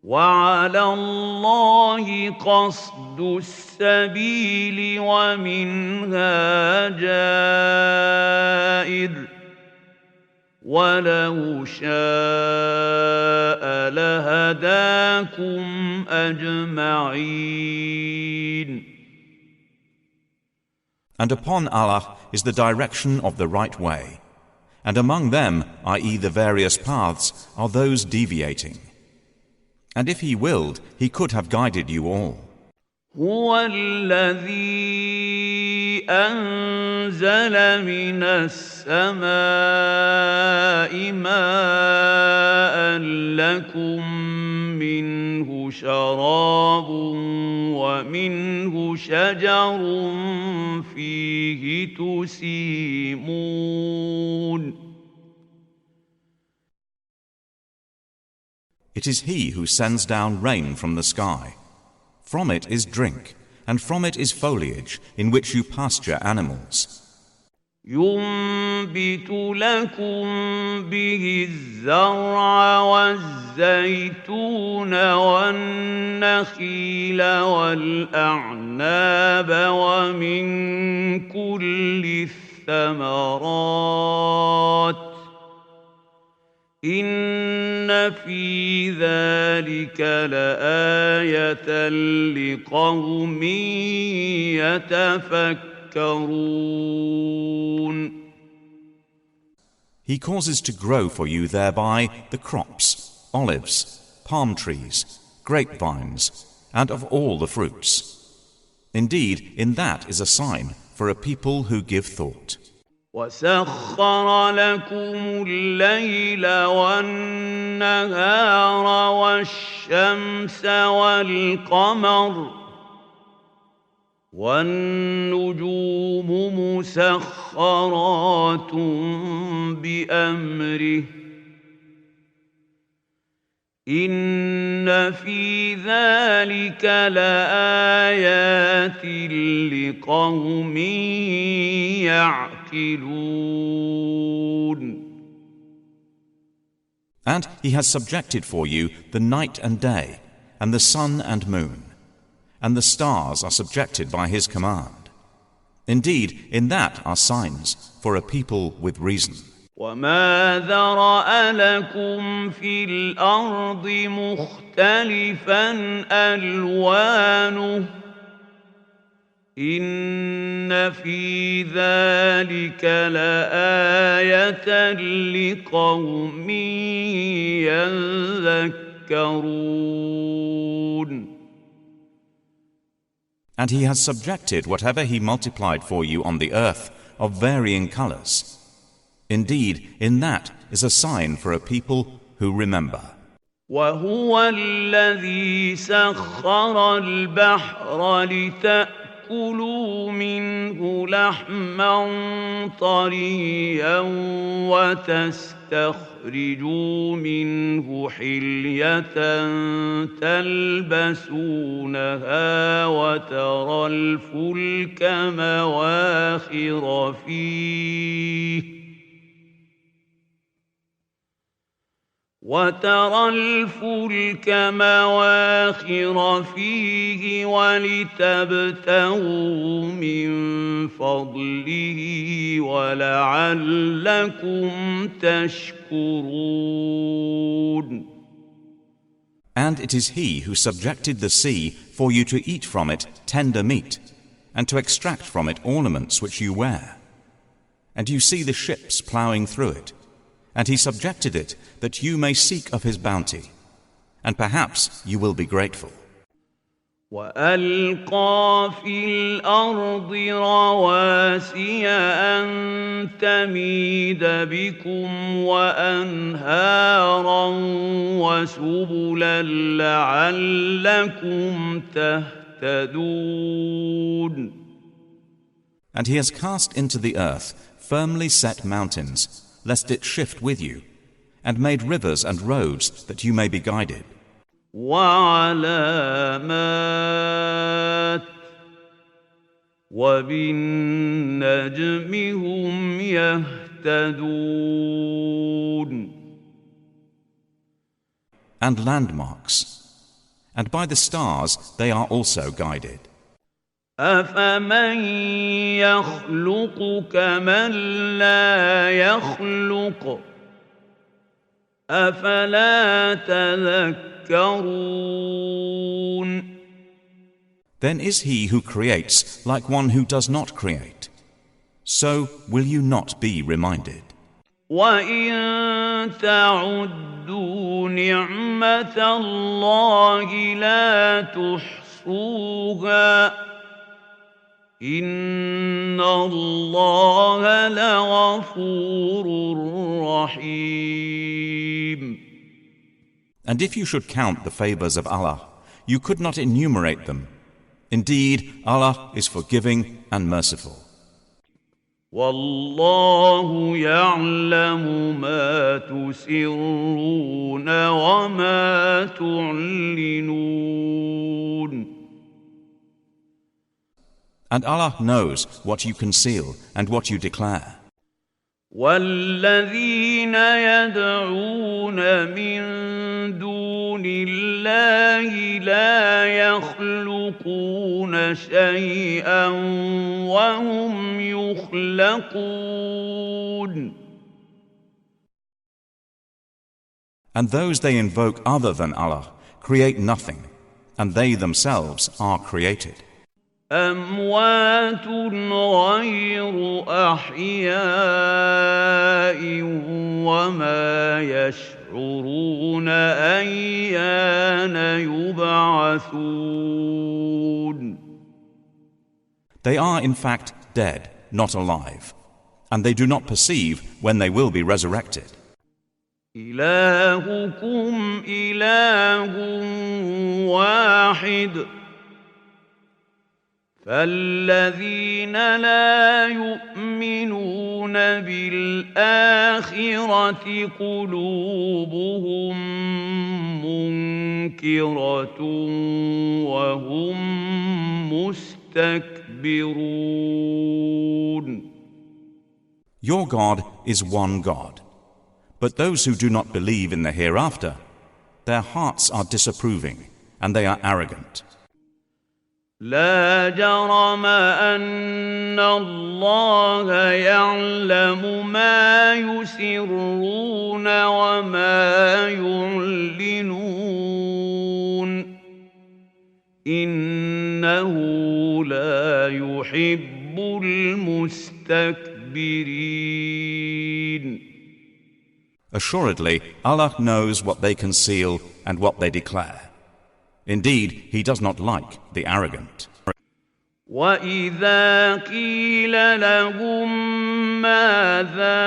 Speaker 2: وعلى الله قصد السبيل ومنها جائر ولو شاء لهداكم أجمعين.
Speaker 4: And upon Allah is the direction of the right way. And among them, i.e. the various paths, are those deviating. And if he willed, he could have guided you all.
Speaker 2: هو الذي أنزل من السماء ماء لكم منه شراب ومنه شجر فيه تسيمون.
Speaker 4: It is he who sends down rain from the sky. From it is drink, and from it is foliage in which you pasture animals.
Speaker 2: ينبت لكم به الزرع والزيتون والنخيل والأعناب ومن كل الثمرات إن في ذلك لآية لقوم يتفكرون.
Speaker 4: He causes to grow for you thereby the crops, olives, palm trees, grapevines, and of all the fruits. Indeed, in that is a sign for a people who give thought.
Speaker 2: وسخر لكم الليل والنهار والشمس والقمر والنجوم مسخرات بأمره إن في ذلك لآيات لقوم يعقلون.
Speaker 4: And he has subjected for you the night and day, and the sun and moon, and the stars are subjected by his command. Indeed, in that are signs for a people with reason.
Speaker 2: وما ذرأ لكم في الأرض مختلفا ألوانه إن في ذلك لآية لقوم يذكرون.
Speaker 4: And he has subjected whatever he multiplied for you on the earth of varying colors. Indeed, in that is a sign for a people who remember.
Speaker 2: وهو الذي سخر البحر لتأكلوا منه لحما طريا وتستخرجوا منه حلية تلبسونها وترى الفلك مواخر فيه ولتبتغوا من فضله ولعلكم تشكرون.
Speaker 4: And it is he who subjected the sea for you to eat from it tender meat, and to extract from it ornaments which you wear. And you see the ships ploughing through it. And he subjected it that you may seek of his bounty, and perhaps you will be grateful.
Speaker 2: وألقى في الأرض رواسي أن تميد بكم وأنهارا وسبلا لعلكم تهتدون.
Speaker 4: And he has cast into the earth firmly set mountains, lest it shift with you, and made rivers and roads that you may be guided.
Speaker 2: وعلامات وبالنجم هم يهتدون.
Speaker 4: And landmarks, and by the stars they are also guided.
Speaker 2: أفمن يخلق كمن لا يخلق أفلا تذكرون.
Speaker 4: Then is he who creates like one who does not create. So will you not be reminded?
Speaker 2: وإن تعدوا نعمة الله لا تحصوها إن الله لغفور رحيم.
Speaker 4: And if you should count the favors of Allah, you could not enumerate them. Indeed, Allah is forgiving and merciful.
Speaker 2: والله يعلم ما تسرون وما تعلنون.
Speaker 4: And Allah knows what you conceal and what you declare.
Speaker 2: والذين يدعون من دون الله لا يخلقون شيئا وهم يخلقون.
Speaker 4: And those they invoke other than Allah create nothing, and they themselves are created.
Speaker 2: أموات غير أحياء وما يشعرون أيان يبعثون.
Speaker 4: They are in fact dead, not alive, and they do not perceive when they will be resurrected.
Speaker 2: إلهكم إله واحد فالذين لا يؤمنون بالآخرة قلوبهم منكرة وهم مستكبرون.
Speaker 5: Your God is one God. But those who do not believe in the hereafter, their hearts are disapproving and they are arrogant.
Speaker 2: لا جرم أن الله يعلم ما يسرون وما يعلنون إنه لا يحب المستكبرين.
Speaker 5: Assuredly, Allah knows what they conceal and what they declare. Indeed, He does not like the arrogant.
Speaker 2: وَإِذَا قِيلَ لَهُم مَّاذَا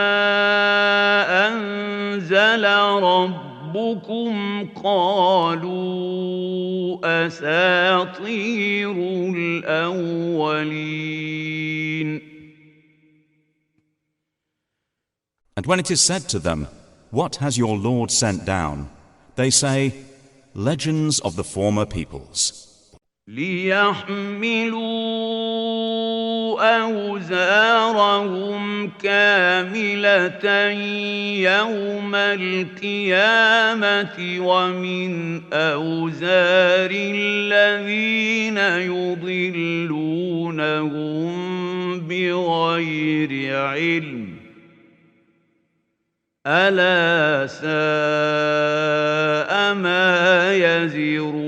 Speaker 2: أَنزَلَ رَبُّكُمْ قَالُوا أَسَاطِيرُ الْأَوَّلِينَ.
Speaker 5: And when it is said to them, "What has your Lord sent down?" they say, "Legends of the former peoples."
Speaker 2: لِيَحْمِلُوا أَوْزَارَهُمْ كَامِلَةً يَوْمَ الْقِيَامَةِ وَمِنْ أَوْزَارِ الَّذِينَ يُضِلُّونَهُم بِغَيْرِ عِلْمٍ أَلَا سَاءَ مَا يَزِرُونَ.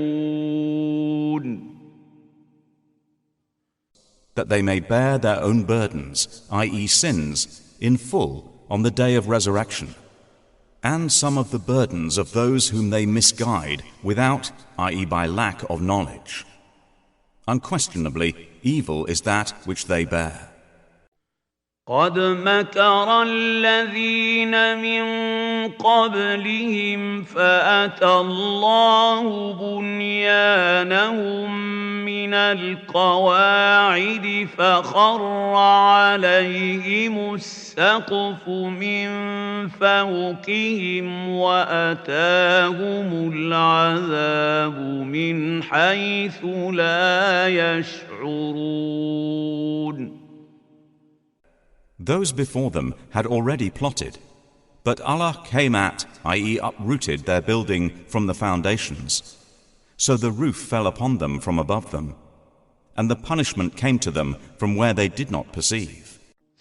Speaker 5: That they may bear their own burdens, i.e. sins, in full on the day of resurrection, and some of the burdens of those whom they misguide without, i.e. by lack of knowledge. Unquestionably, evil is that which they bear.
Speaker 2: قد مكر الذين من قبلهم فأتى الله بنيانهم من القواعد فخر عليهم السقف من فوقهم وأتاهم العذاب من حيث لا يشعرون.
Speaker 5: Those before them had already plotted, but Allah came at, i.e. uprooted their building from the foundations. So the roof fell upon them from above them, and the punishment came to them from where they did not perceive.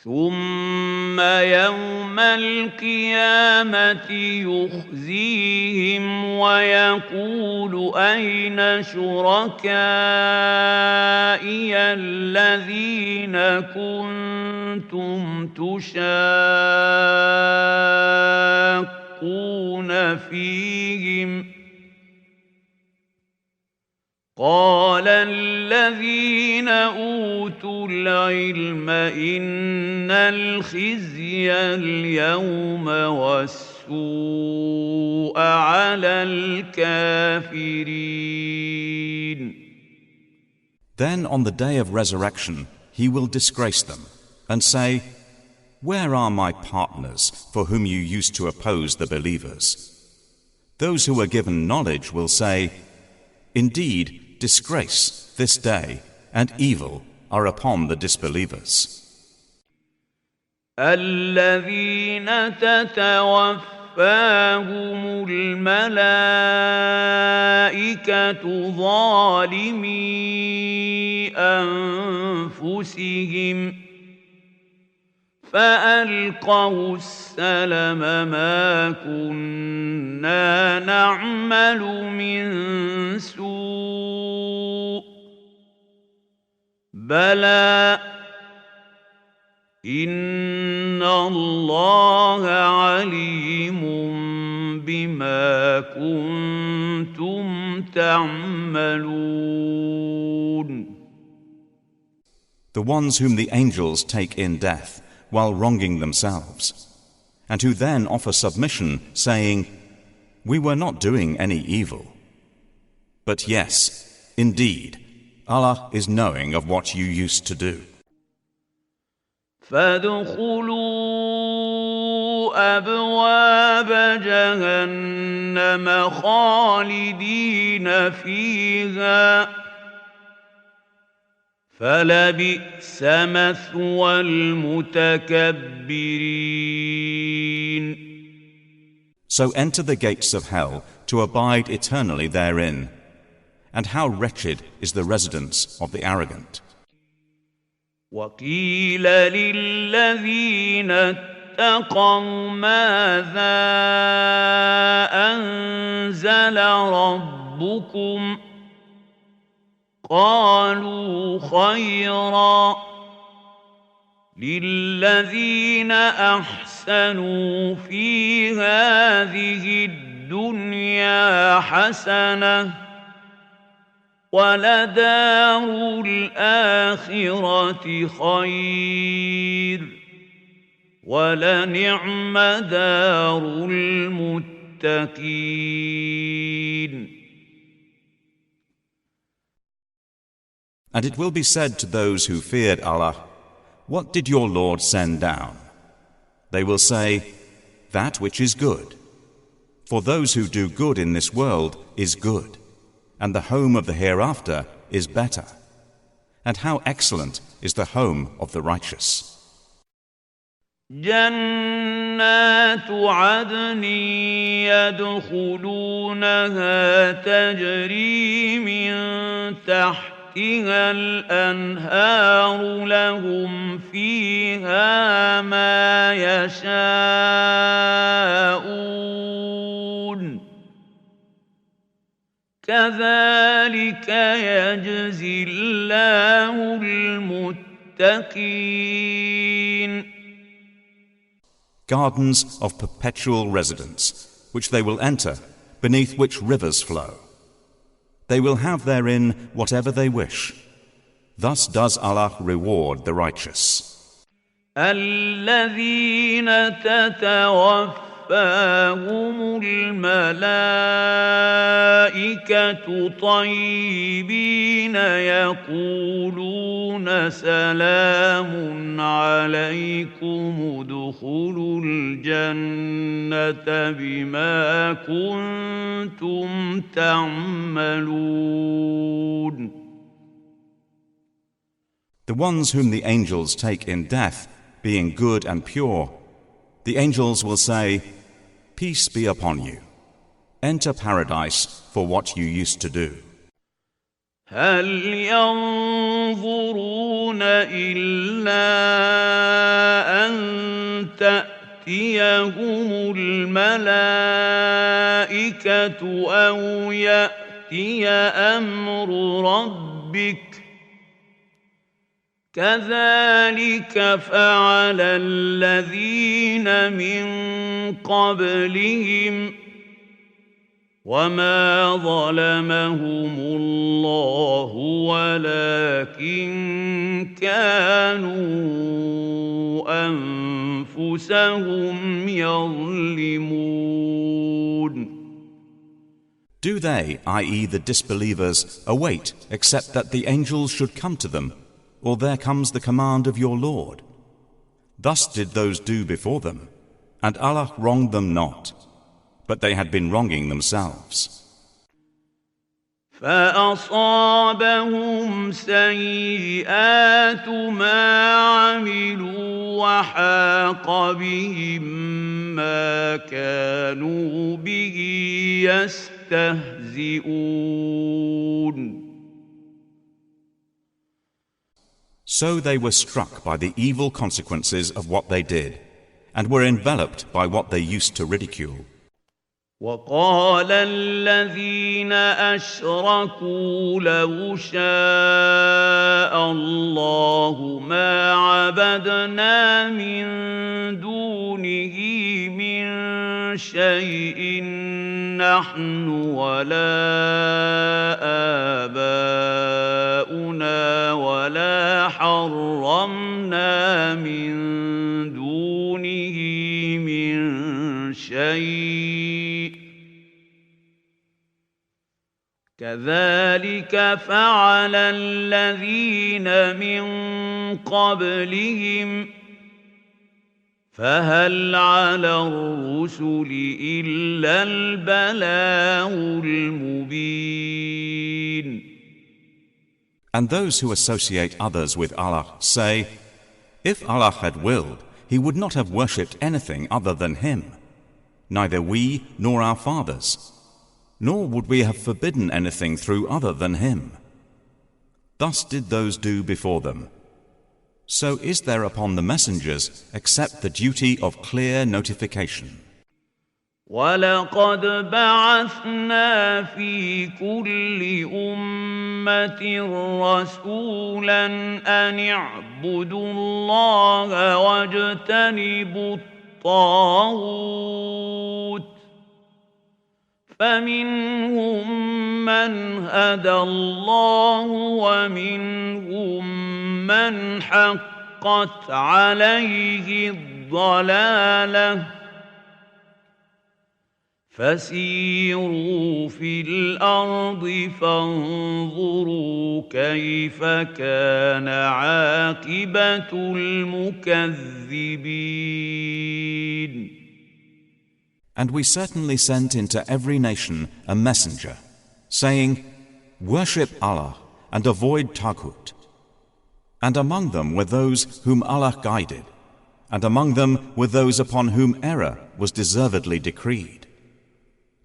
Speaker 2: ثم يوم القيامة يخزيهم ويقول أين شركائي الذين كنتم تشاقون فيهم قال الذين أوتوا العلم إن الخزي اليوم والسوء على الكافرين.
Speaker 5: Then on the day of resurrection He will disgrace them and say, "Where are my partners for whom you used to oppose the believers?" Those who were given knowledge will say, "Indeed, disgrace this day and evil are upon the disbelievers."
Speaker 2: الذين تتوفاهم الملائكة ظالمي أنفسهم فألقوا السلم ما كنا نعمل من سوء بلى إن الله عليم بما كنتم تعملون.
Speaker 5: The ones whom the angels take in death while wronging themselves, and who then offer submission, saying, "We were not doing any evil." But yes, indeed, Allah is knowing of what you used to do.
Speaker 2: فادخلوا أبواب جهنم خالدين فيها فلبئس مثوى المتكبرين.
Speaker 5: So enter the gates of hell to abide eternally therein. And how wretched is the residence of the arrogant.
Speaker 2: وقيل للذين اتقوا ماذا أنزل ربكم قالوا خيرا للذين أحسنوا في هذه الدنيا حسنة ولدار الآخرة خير ولنعم دار المتقين.
Speaker 5: And it will be said to those who feared Allah, what did your Lord send down? They will say, that which is good. For those who do good in this world is good, and the home of the hereafter is better. And how excellent is the home of the righteous.
Speaker 2: جنات عدن يدخلونها تجري من تحتها الأنهار لهم فيها ما يشاءون كذلك يجزي الله المتقين.
Speaker 5: Gardens of perpetual residence, which they will enter, beneath which rivers flow. They will have therein whatever they wish. Thus does Allah reward the righteous.
Speaker 2: الذين تتوفاهم الملائكة طيبين يقولون سلام عليكم ادخلوا الجنة بما كنتم تعملون.
Speaker 5: The ones whom the angels take in death, being good and pure, the angels will say, peace be upon you. Enter paradise for what you used to do.
Speaker 2: هل ينظرون إلا أن تأتيهم الملائكة أو يأتي أمر ربك كذلك فعل الذين من قبلهم وما ظلمهم الله ولكن كانوا أنفسهم يظلمون.
Speaker 5: Do they, i.e. the disbelievers, await except that the angels should come to them, or there comes the command of your Lord? Thus did those do before them, and Allah wronged them not, but they had been wronging themselves.
Speaker 2: فأصابهم سيئات ما عملوا وحاق بهم ما كانوا به يستهزئون.
Speaker 5: So they were struck by the evil consequences of what they did, and were enveloped by what they used to ridicule.
Speaker 2: وقال الذين أشركوا لو شاء الله ما عبدنا من دونه من شيء نحن ولا آباؤنا ولا حرمنا من دونه من شيء كذلك فعل الذين من قبلهم فهل على الرسل إلا البلاغ المبين.
Speaker 5: And those who associate others with Allah say, if Allah had willed, He would not have worshipped anything other than Him, neither we nor our fathers, nor would we have forbidden anything through other than Him. Thus did those do before them. So is there upon the messengers except the duty of clear notification.
Speaker 2: وَلَقَدْ بَعَثْنَا فِي كُلِّ أُمَّةٍ رَّسُولًا أَنِ اعْبُدُوا اللَّهَ وَاجْتَنِبُوا الطَّاغُوتَ فَمِنْهُم مَّنْ هَدَى اللَّهُ وَمِنْهُم مَّنْ حَقَّتْ عَلَيْهِ الضَّلَالَةُ فسيروا في الأرض فانظروا كيف كان عاقبة المكذبين.
Speaker 5: And we certainly sent into every nation a messenger, saying, worship Allah and avoid Taghut. And among them were those whom Allah guided, and among them were those upon whom error was deservedly decreed.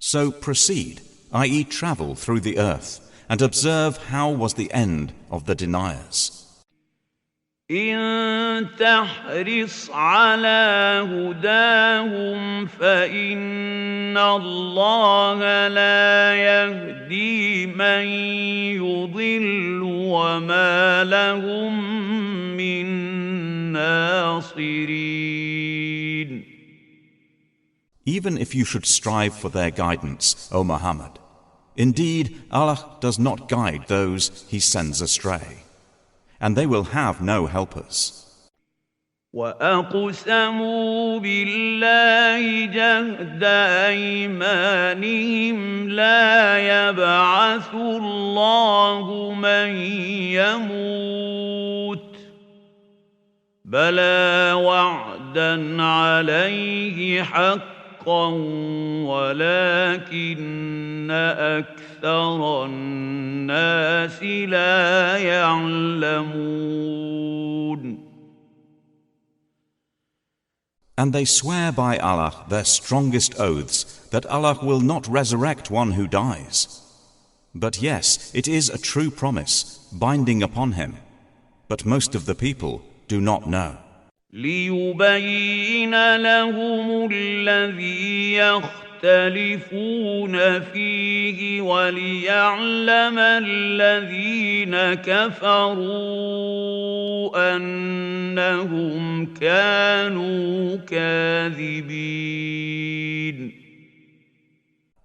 Speaker 5: So proceed, i.e. travel through the earth, and observe how was the end of the deniers.
Speaker 2: إن تحرص على هداهم فإن الله لا يهدي من يضل وما لهم من ناصرين.
Speaker 5: Even if you should strive for their guidance, O Muhammad, indeed Allah does not guide those He sends astray, and they will have no helpers.
Speaker 2: وَأَقْسَمُوا بِاللَّهِ جَهْدَ أَيْمَانِهِمْ لَا يَبْعَثُ اللَّهُ مَن يَمُوتُ بَلَىٰ وَعْدًا عَلَيْهِ حَقًّا ولكن أكثر الناس لا يعلمون.
Speaker 5: And they swear by Allah their strongest oaths that Allah will not resurrect one who dies. But yes, it is a true promise, binding upon him. But most of the people do not know.
Speaker 2: ليبين لهم الذي يختلفون فيه وليعلم الذين كفروا أنهم كانوا كاذبين.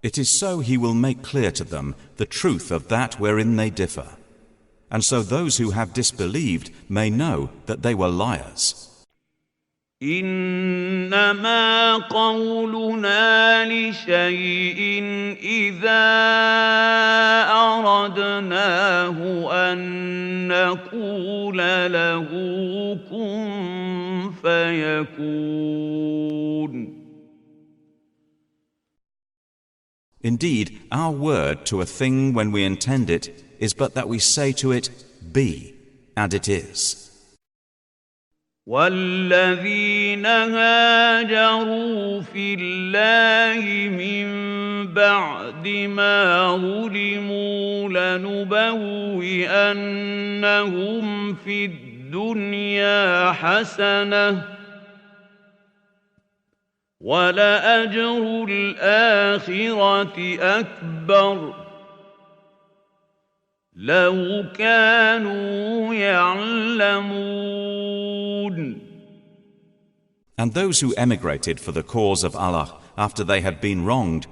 Speaker 5: It is so He will make clear to them the truth of that wherein they differ, and so those who have disbelieved may know that they were liars.
Speaker 2: إنما قولنا لشيء إذا أردناه أن نقول له كن فيكون.
Speaker 5: Indeed, our word to a thing when we intend it is but that we say to it, be, and it is.
Speaker 2: والذين هاجروا في الله من بعد ما ظلموا لنبوئنهم في الدنيا حسنة ولأجر الآخرة أكبر لو كانوا يعلمون.
Speaker 5: And those who emigrated for the cause of Allah after they had been wronged,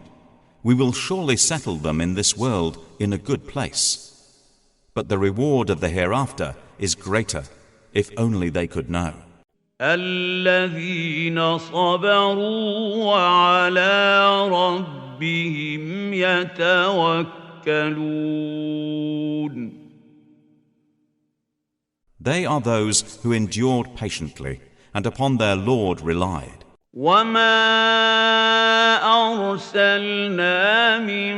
Speaker 5: we will surely settle them in this world in a good place. But the reward of the hereafter is greater, if only they could know.
Speaker 2: الذين صبروا وعلى ربهم يتوكلون. يتوكلون
Speaker 5: They are those who endured patiently and upon their Lord relied.
Speaker 2: وما أرسلنا من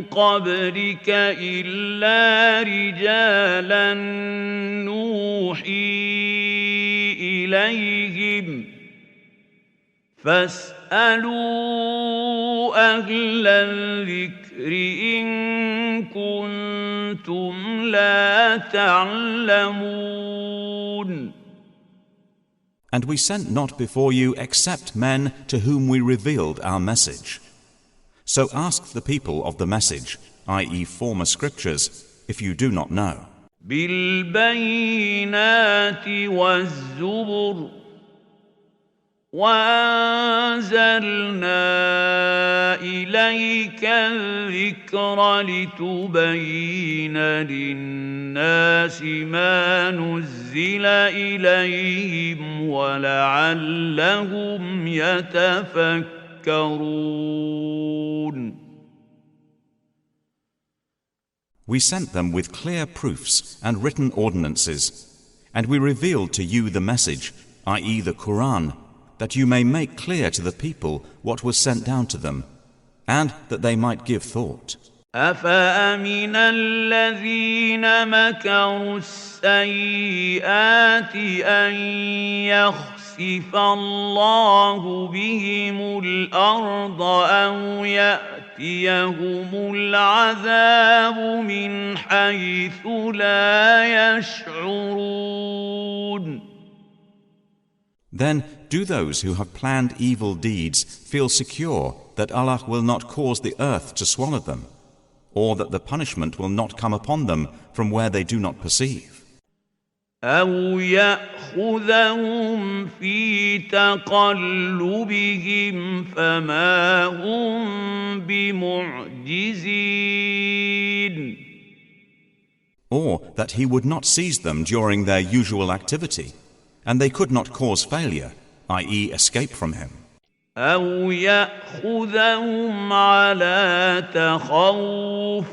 Speaker 2: قبلك إلا رجالا نوحي إليهم فاسألوا أهل الذكر إن كنتم لا تعلمون.
Speaker 5: And we sent not before you except men to whom we revealed our message. So ask the people of the message, i.e. former scriptures, if you do not know.
Speaker 2: بالبينات والزبر وأنزلنا إليك الذكر لتبين للناس ما نزل إليهم ولعلهم يتفكرون.
Speaker 5: We sent them with clear proofs and written ordinances, and we revealed to you the message, i.e. the Quran, that you may make clear to the people what was sent down to them, and that they might give thought.
Speaker 2: أفأمن الذين مكروا السيئات أن يخسف الله بهم الأرض أو يأتيهم العذاب من حيث لا يشعرون.
Speaker 5: Then do those who have planned evil deeds feel secure that Allah will not cause the earth to swallow them, or that the punishment will not come upon them from where they do not perceive?
Speaker 2: أو يأخذهم في تقلبهم فما هم بمعجزين.
Speaker 5: Or that He would not seize them during their usual activity, and they could not cause failure, i.e. escape from Him.
Speaker 2: أو يأخذهم على تخوف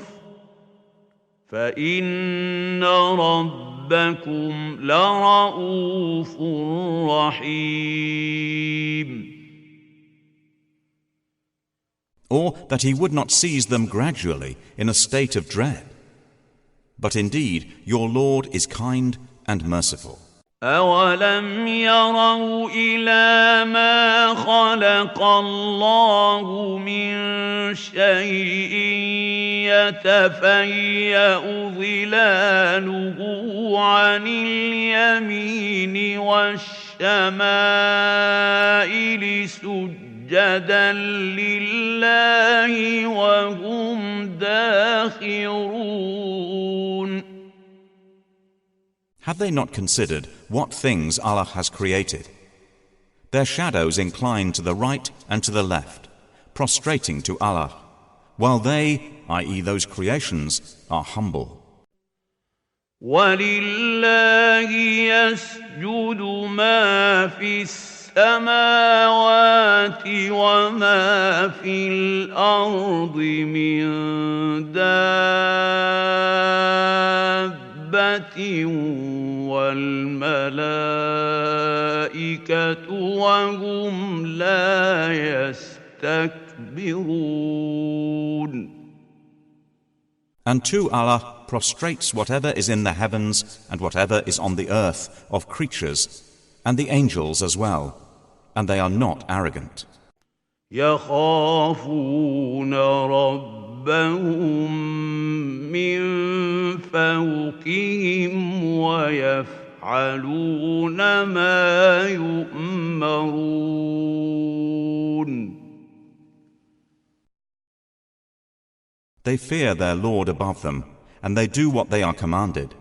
Speaker 2: فإن ربكم لرؤوف رحيم.
Speaker 5: Or that He would not seize them gradually in a state of dread. But indeed, your Lord is kind and merciful.
Speaker 2: أولم يروا إلى ما خلق الله من شيء يتفيأ ظلاله عن اليمين والشمائل سجدا لله وهم داخرون.
Speaker 5: Have they not considered what things Allah has created? Their shadows incline to the right and to the left, prostrating to Allah, while they, i.e. those creations, are humble.
Speaker 2: وَلِلَّهِ يَسْجُدُ مَا فِي السَّمَاوَاتِ وَمَا فِي الْأَرْضِ مِن دَابَّةٍ وَالْمَلَائِكَةُ وَهُمْ لَا يَسْتَكْبِرُونَ.
Speaker 5: And to Allah prostrates whatever is in the heavens and whatever is on the earth of creatures, and the angels as well, and they are not arrogant.
Speaker 2: يَخَافُونَ رَبَّهُم مِّن فَوْقِهِمْ وَيَفْعَلُونَ مَا يُؤْمَرُونَ.
Speaker 5: They fear their Lord above them, and they do what they are commanded.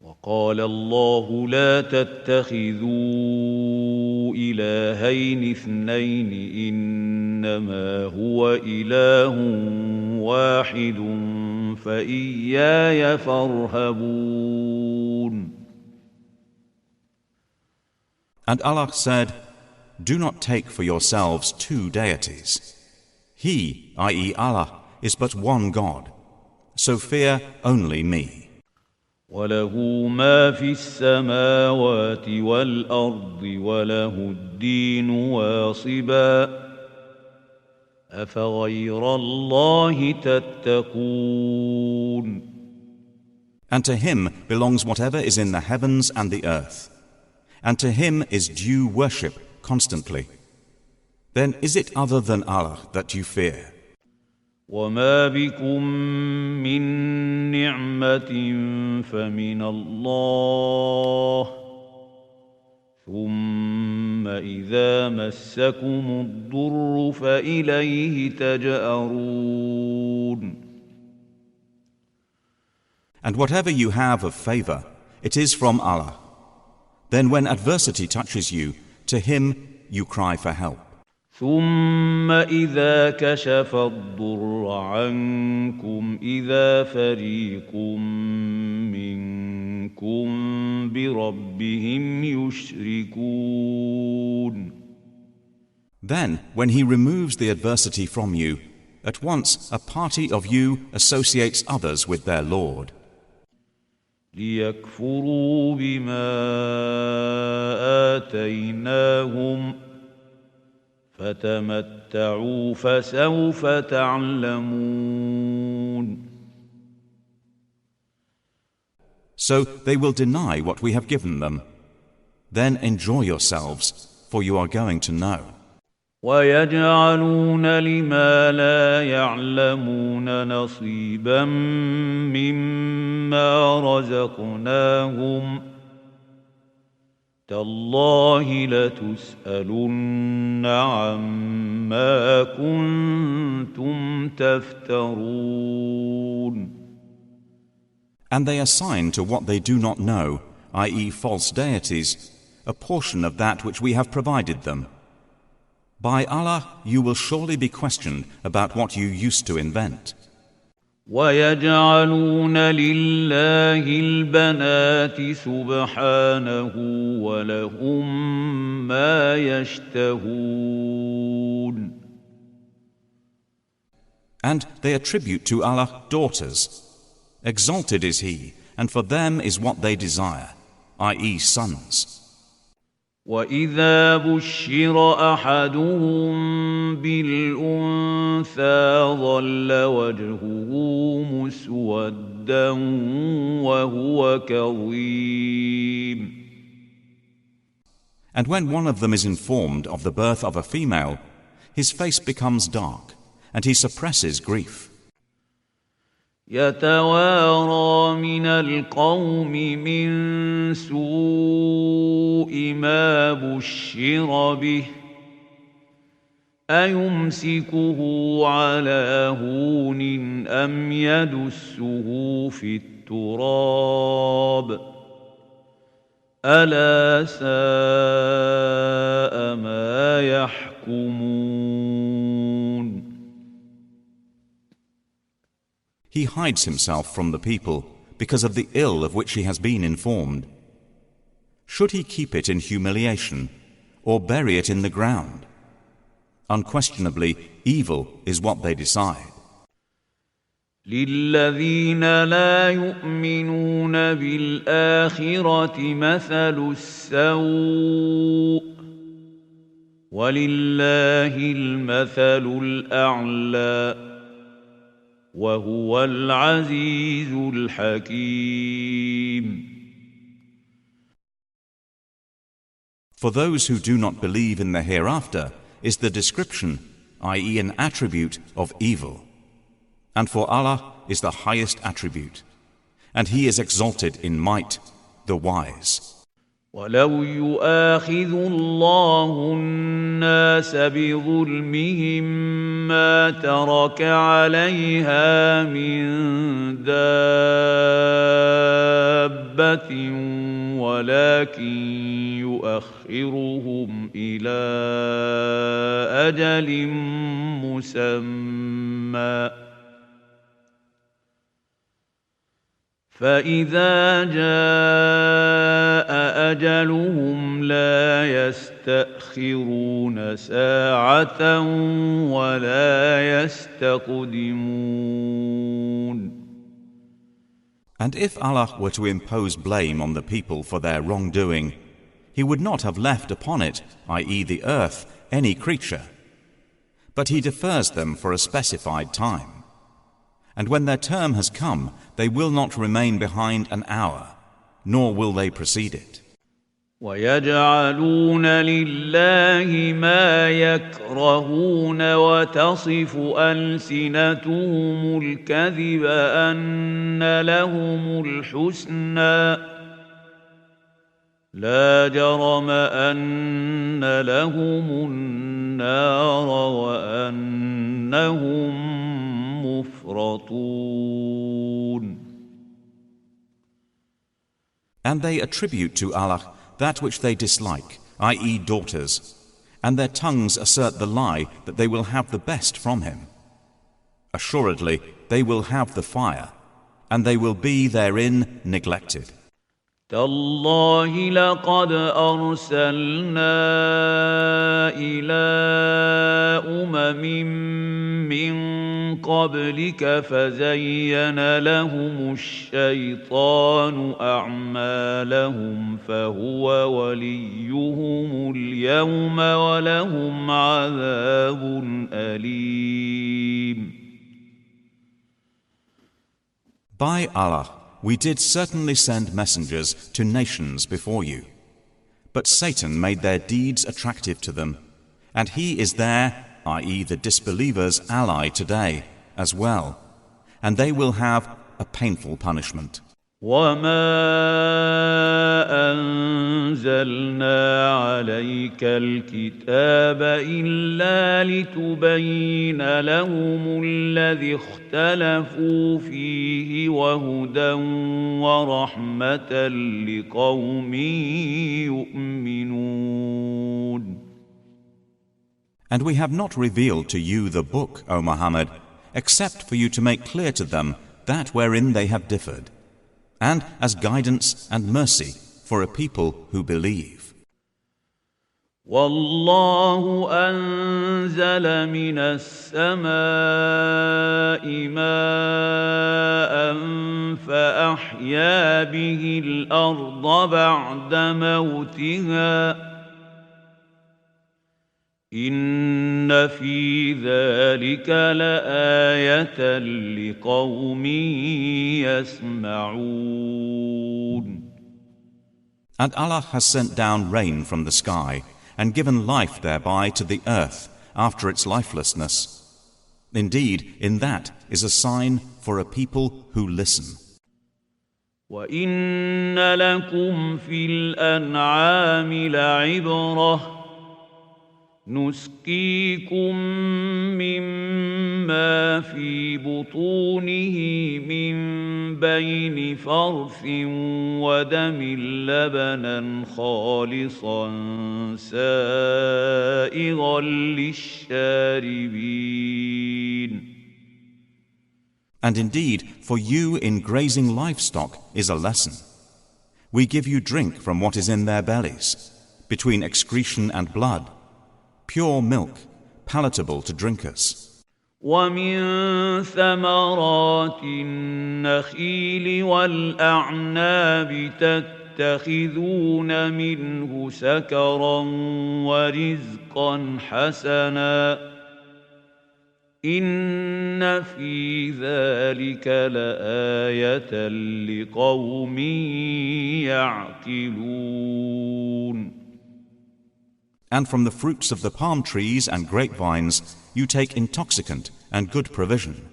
Speaker 2: وقال الله لا تتخذوا إلهين اثنين إنما هو إله واحد فإياي فارهبون.
Speaker 5: And Allah said, do not take for yourselves two deities. He, i.e. Allah, is but one God. so fear only me.
Speaker 2: وله ما في السماوات والأرض وله الدين واصبا أفغير الله تتقون.
Speaker 5: And to him belongs whatever is in the heavens and the earth, and to him is due worship constantly. Then is it other than Allah that you fear?
Speaker 2: وما بكم من نعمة فمن الله ثم إذا مسكم الضر فإليه تجأرون.
Speaker 5: And whatever you have of favor, it is from Allah. Then when adversity touches you, to him you cry for help.
Speaker 2: ثم إذا كشف الضر عنكم إذا فريق منكم بربهم يشركون.
Speaker 5: Then, when he removes the adversity from you, at once a party of you associates others with their Lord.
Speaker 2: ليكفروا بما آتيناهم فتمتعوا فسوف تعلمون.
Speaker 5: So they will deny what we have given them. Then enjoy yourselves, for you are going to know.
Speaker 2: ويجعلون لما لا يعلمون نصيبا مما رزقناهم تالله لتسألن عما كنتم تفترون.
Speaker 5: And they assign to what they do not know, i.e. false deities, a portion of that which we have provided them. By Allah, you will surely be questioned about what you used to invent.
Speaker 2: وَيَجْعَلُونَ لِلَّهِ الْبَنَاتِ سُبْحَانَهُ وَلَهُم مَّا يَشْتَهُونَ.
Speaker 5: And they attribute to Allah daughters. Exalted is He, and for them is what they desire, i.e. sons.
Speaker 2: وَإِذَا بُشِّرَ أَحَدُهُم بِالْأُنثَىٰ ظَلَّ وَجْهُهُ مُسْوَدًّا وَهُوَ كَظِيمٌ.
Speaker 5: And when one of them is informed of the birth of a female, his face becomes dark, and he suppresses grief.
Speaker 2: يتوارى من القوم من سوء ما بشر به أيمسكه على هون أم يدسه في التراب ألا ساء ما يحكمون.
Speaker 5: He hides himself from the people because of the ill of which he has been informed. Should he keep it in humiliation or bury it in the ground? Unquestionably, evil is what they decide.
Speaker 2: للذين لا يؤمنون بالآخرة مثل السوء ولله المثل الأعلى وهو العزيز الحكيم.
Speaker 5: For those who do not believe in the hereafter is the description, i.e. an attribute of evil. And for Allah is the highest attribute, and He is exalted in might, the wise.
Speaker 2: ولو يؤاخذ الله الناس بظلمهم ما ترك عليها من دابة ولكن يؤخرهم إلى أجل مسمى فإذا جاء أجلهم لا يستأخرون ساعة ولا يستقدمون.
Speaker 5: And if Allah were to impose blame on the people for their wrongdoing, He would not have left upon it, i.e. the earth, any creature. But He defers them for a specified time. And when their term has come, they will not remain behind an hour, nor will they precede it.
Speaker 2: ويجعلون لله ما يكرهون وتصف ألسنتهم الكذب أن لهم الحسنى لا جرم أن لهم النار وأنهم مفرطون.
Speaker 5: And they attribute to Allah that which they dislike, i.e. daughters, and their tongues assert the lie that they will have the best from Him. Assuredly, they will have the fire, and they will be therein neglected.
Speaker 2: تالله لقد أرسلنا إلى من قبلك فزين لهم الشيطان أعمالهم فهو وليهم اليوم ولهم عذاب أليم.
Speaker 5: By Allah, we did certainly send messengers to nations before you. But Satan made their deeds attractive to them, and he is their, i.e. the disbelievers' ally today as well, and they will have a painful punishment.
Speaker 2: وما أنزلنا عليك الكتاب إلا لتبين لهم الذي اختلفوا فيه وهدى ورحمة لقوم يؤمنون.
Speaker 5: And we have not revealed to you the book, O Muhammad, except for you to make clear to them that wherein they have differed, and as guidance and mercy for a people who believe.
Speaker 2: والله أنزل من السماء ماء فأحيا به الأرض بعد موتها إن في ذلك لآية لقوم يسمعون.
Speaker 5: And Allah has sent down rain from the sky and given life thereby to the earth after its lifelessness. Indeed, in that is a sign for a people who listen.
Speaker 2: وَإِنَّ لَكُمْ فِي الْأَنْعَامِ لَعِبْرَةً نسقيكم مما في بطونه من بين فرث ودم لبنا خالصا سائغا للشاربين.
Speaker 5: And indeed, for you in grazing livestock is a lesson. We give you drink from what is in their bellies, between excretion and blood, pure milk, palatable to drinkers.
Speaker 2: ومن ثمرات النخيل والأعناب تتخذون منه سكرا ورزقا حسنا إن في ذلك لآية لقوم يعقلون.
Speaker 5: And from the fruits of the palm trees and grapevines you take intoxicant and good provision.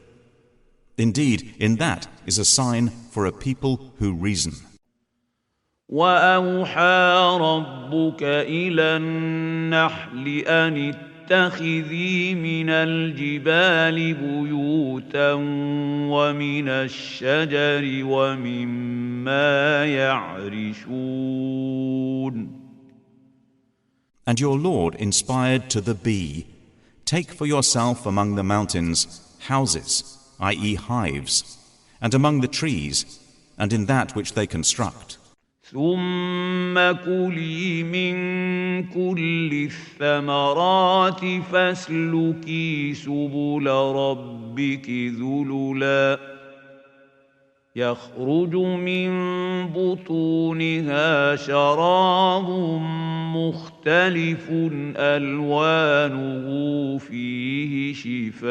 Speaker 5: Indeed, in that is a sign for a people who reason.
Speaker 2: وَأَوْحَى رَبُّكَ إِلَى النَّحْلِ أَنِ اتَّخِذِي مِنَ الْجِبَالِ بُيُوتًا وَمِنَ الشَّجَرِ وَمِمَّا يَعْرِشُونَ.
Speaker 5: And your Lord inspired to the bee, take for yourself among the mountains houses, i.e. hives, and among the trees, and in that which they construct.
Speaker 2: ثم كلي من كل الثمرات فاسلكي سبل ربك ذللا يخرج من بطونها شراب مختلف ألوانه فيه شفاء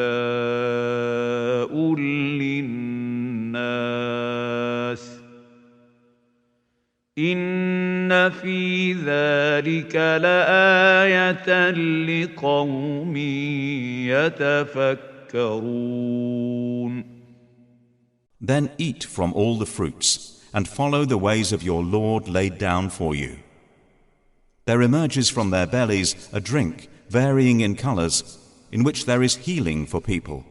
Speaker 2: للناس إن في ذلك لآية لقوم يتفكرون.
Speaker 5: Then eat from all the fruits and follow the ways of your Lord laid down for you. There emerges from their bellies a drink varying in colors, in which there is healing for people.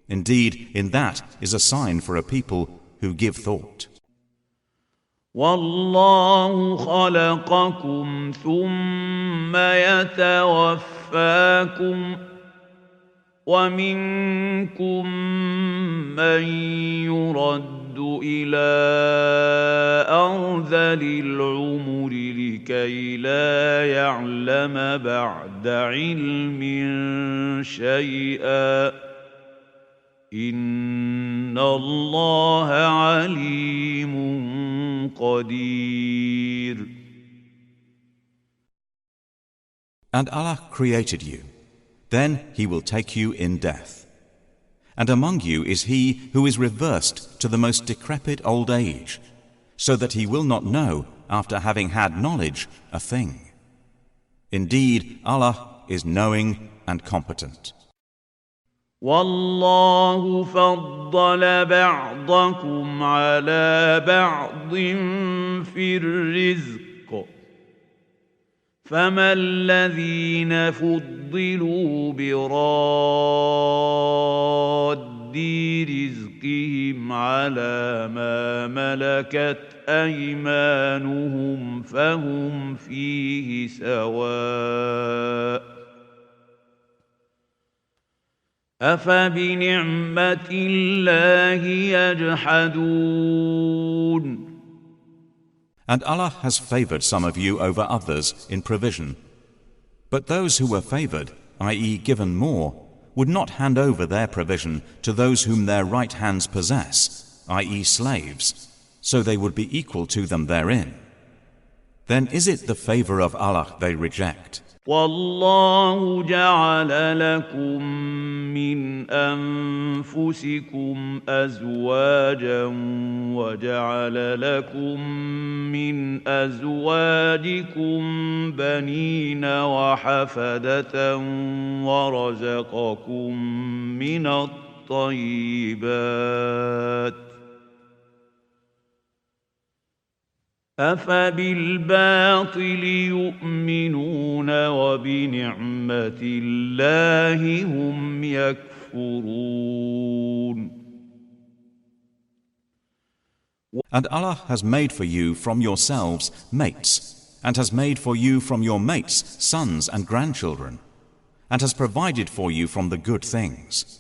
Speaker 5: Indeed, in that is a sign for a people who give thought.
Speaker 2: والله خلقكم ثم يتوفاكم ومنكم من يرد إلى أرذل العمر لكي لا يعلم بعد علم شيئا إن الله عليم قدير.
Speaker 5: And Allah created you. Then He will take you in death. And among you is he who is reversed to the most decrepit old age, so that he will not know, after having had knowledge, a thing. Indeed, Allah is knowing and competent.
Speaker 2: والله فضل بعضكم على بعض في الرزق فما الذين فضلوا براد رزقهم على ما ملكت أيمانهم فهم فيه سواء أفبنعمة الله يجحدون.
Speaker 5: And Allah has favored some of you over others in provision. But those who were favored, i.e. given more, would not hand over their provision to those whom their right hands possess, i.e. slaves, so they would be equal to them therein. Then is it the favor of Allah they reject?
Speaker 2: والله جعل لكم من أنفسكم أزواجا وجعل لكم من أزواجكم بنين وحفدة ورزقكم من الطيبات أفبالباطل يؤمنون وبنعمة الله هم يكفرون.
Speaker 5: And Allah has made for you from yourselves mates, and has made for you from your mates sons and grandchildren, and has provided for you from the good things.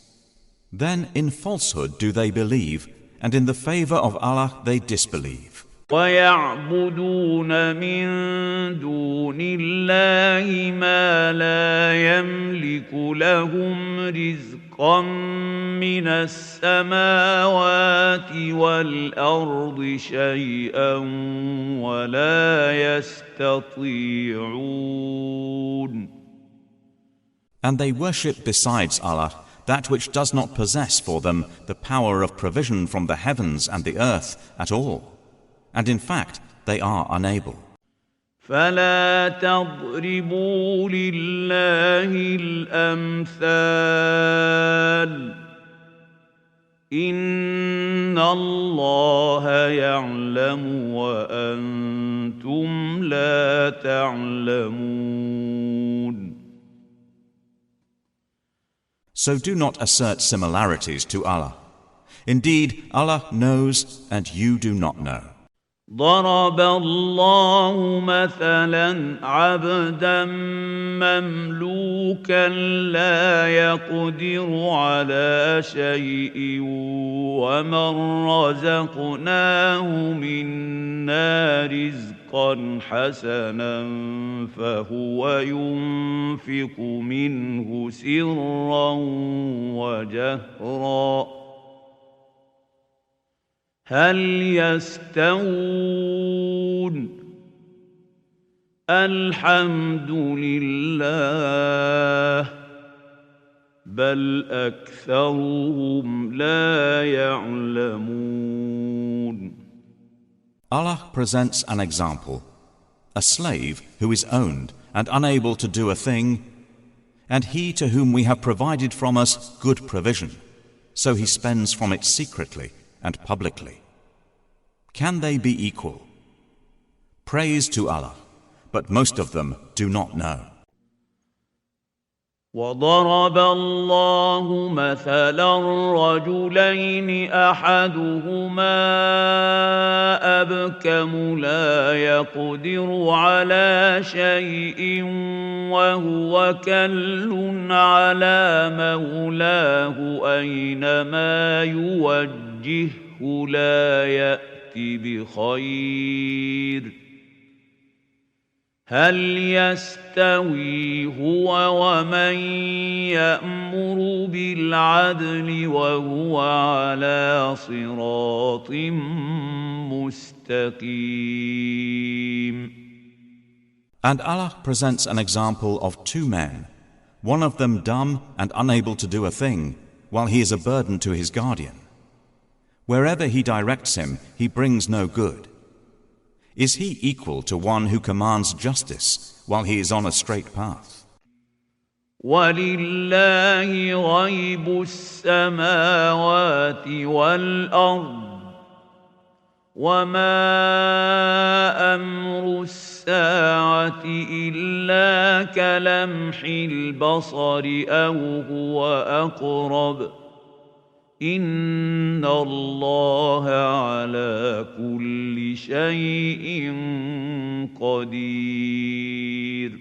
Speaker 5: Then in falsehood do they believe, and in the favor of Allah they disbelieve.
Speaker 2: ويعبدون من دون الله ما لا يملك لهم رزقا من السماوات والأرض شيئا ولا يستطيعون.
Speaker 5: And they worship besides Allah that which does not possess for them the power of provision from the heavens and the earth at all. And in fact, they are unable.
Speaker 2: فلا تضربوا لله الأمثال إن الله يعلم وأنتم لا تعلمون.
Speaker 5: So do not assert similarities to Allah. Indeed, Allah knows and you do not know.
Speaker 2: ضرب الله مثلا عبدا مملوكا لا يقدر على شيء ومن رزقناه منا رزقا حسنا فهو ينفق منه سرا وجهرا هل يستوون الحمد لله بل أكثرهم لا يعلمون.
Speaker 5: Allah presents an example, a slave who is owned and unable to do a thing, and he to whom we have provided from us good provision, so he spends from it secretly and publicly. Can they be equal? Praise to Allah, but most of them do not know.
Speaker 2: وضرب الله مثلا رجلين أحدهما أبكم لا يقدر على شيء وهو كل على مولاه أينما يوجهه لا يأتي بخير هل يستوي هو ومن يأمر بالعدل وهو على صراط مستقيم.
Speaker 5: And Allah presents an example of two men, one of them dumb and unable to do a thing, while he is a burden to his guardian. Wherever he directs him, he brings no good. Is he equal to one who commands justice while he is on a straight path?
Speaker 2: وَلِلَّهِ غَيْبُ السَّمَاوَاتِ وَالْأَرْضِ وَمَا أَمْرُ السَّاعَةِ إِلَّا كَلَمْحِ الْبَصَرِ أَوْ هُوَ أَقْرَبُ إِنَّ اللَّهَ عَلَى كُلِّ شَيْءٍ قَدِيرٌ.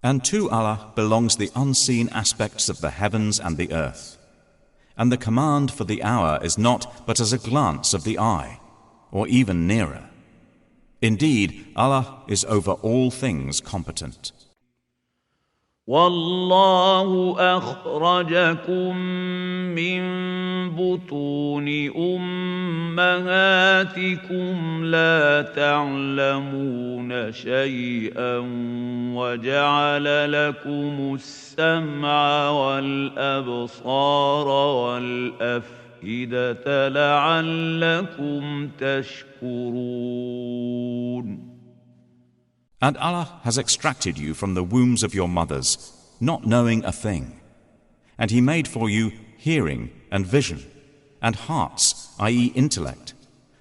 Speaker 5: And to Allah belongs the unseen aspects of the heavens and the earth. And the command for the hour is not but as a glance of the eye, or even nearer. Indeed, Allah is over all things competent.
Speaker 2: والله أخرجكم من بطون أمهاتكم لا تعلمون شيئا وجعل لكم السمع والأبصار والأفئدة لعلكم تشكرون.
Speaker 5: And Allah has extracted you from the wombs of your mothers, not knowing a thing. And He made for you hearing and vision, and hearts, i.e. intellect,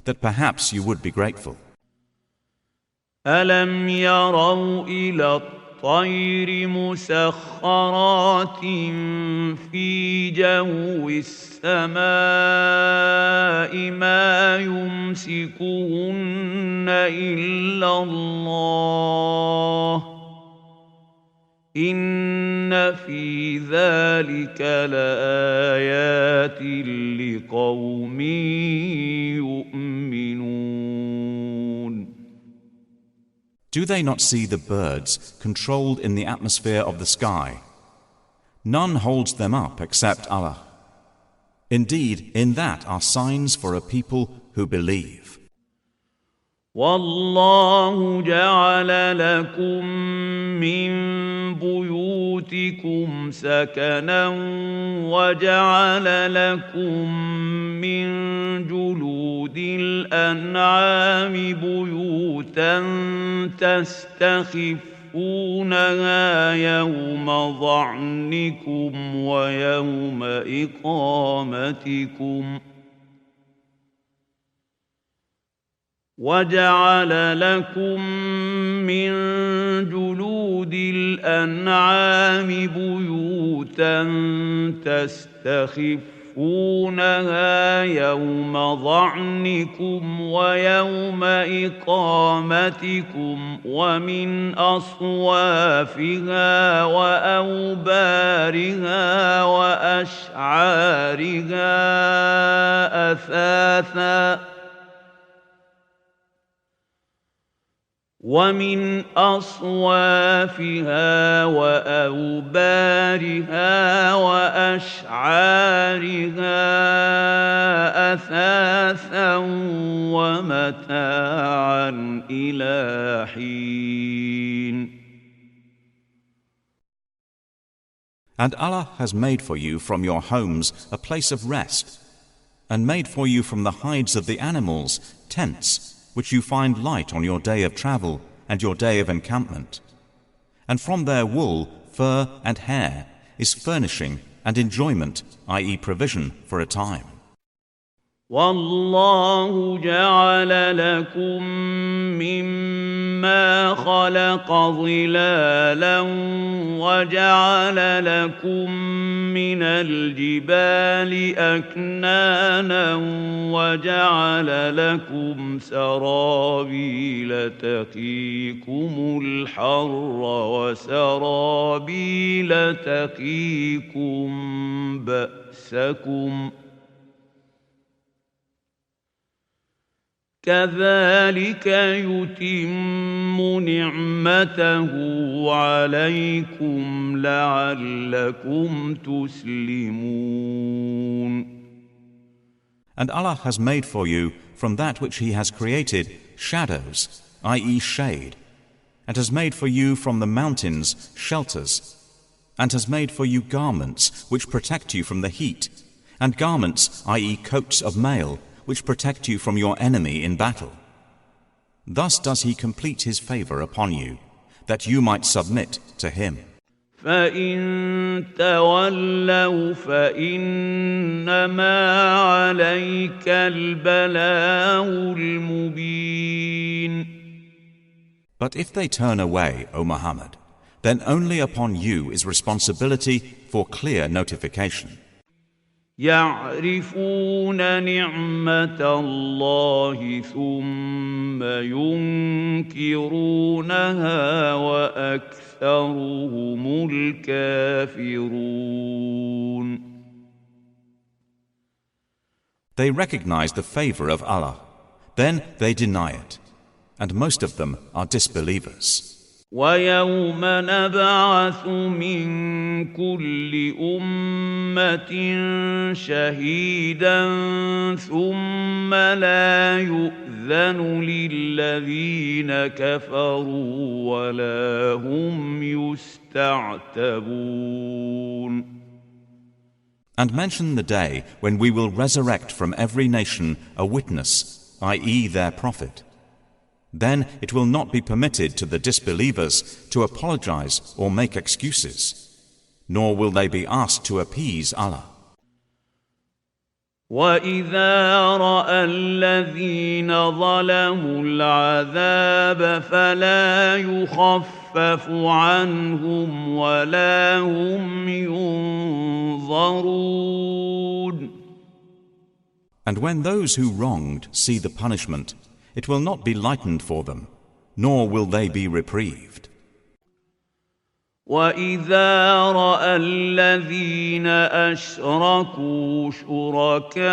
Speaker 5: that perhaps you would be grateful.
Speaker 2: أَلَمْ يَرَوْا إِلَى الطَّيْرِ مُسَخَّرَاتٍ فِي جَوِّ السَّمَاءِ مَا يُمْسِكُهُنَّ إِلَّا اللَّهُ إِنَّ فِي ذَلِكَ لَآيَاتٍ لِقَوْمٍ يُؤْمِنُونَ.
Speaker 5: Do they not see the birds controlled in the atmosphere of the sky? None holds them up except Allah. Indeed, in that are signs for a people who believe.
Speaker 2: وَاللَّهُ جَعَلَ لَكُم مِّن بُيُوتِكُمْ سَكَنًا وَجَعَلَ لَكُم مِّن جُلُودِ الْأَنْعَامِ بُيُوتًا تَسْتَخِفُّونَهَا يَوْمَ ظَعْنِكُمْ وَيَوْمَ إِقَامَتِكُمْ وَجَعَلَ لَكُم مِّن جُلُودِ الْأَنْعَامِ بُيُوتًا تَسْتَخِفُّونَهَا يَوْمَ ظَعْنِكُمْ وَيَوْمَ إِقَامَتِكُمْ وَمِنْ أَصْوَافِهَا وَأَوْبَارِهَا وَأَشْعَارِهَا أَثَاثًا ومن أصوافها وأوبارها وأشعارها أثاثا ومتاعا إلى حين.
Speaker 5: And Allah has made for you from your homes a place of rest, and made for you from the hides of the animals tents, which you find light on your day of travel and your day of encampment. And from their wool, fur and hair is furnishing and enjoyment, i.e. provision for a time.
Speaker 2: والله جعل لكم مما خلق ظلالا وجعل لكم من الجبال أكنانا وجعل لكم سرابيل تقيكم الحر وسرابيل تقيكم بأسكم كذلك يتم نعمته عليكم لعلكم تسلمون.
Speaker 5: And Allah has made for you from that which He has created shadows, i.e. shade, and has made for you from the mountains shelters, and has made for you garments which protect you from the heat, and garments, i.e. coats of mail, which protect you from your enemy in battle. Thus does He complete His favor upon you, that you might submit to Him.
Speaker 2: فإن تولوا فإنما عليك البلاغ المبين.
Speaker 5: But if they turn away, O Muhammad, then only upon you is responsibility for clear notification.
Speaker 2: يعرفون نعمة الله ثم ينكرونها وأكثرهم الكافرون.
Speaker 5: They recognize the favor of Allah, then they deny it, and most of them are disbelievers.
Speaker 2: ويوم نبعث من كل أمة شهيدا ثم لا يؤذن للذين كفروا ولا هم يستعتبون.
Speaker 5: And mention the day when we will resurrect from every nation a witness, i.e. their prophet. Then it will not be permitted to the disbelievers to apologize or make excuses, nor will they be asked to appease Allah.
Speaker 2: وَإِذَا رَأَى الَّذِينَ ظَلَمُوا الْعَذَابَ فَلَا يُخَفَّفُ عَنْهُمْ وَلَا هُمْ يُنظَرُونَ.
Speaker 5: And when those who wronged see the punishment, it will not be lightened for them, nor will they be reprieved.
Speaker 2: وَإِذَا رَأَى الَّذِينَ أَشْرَكُوا شُرَكَاءَهُمْ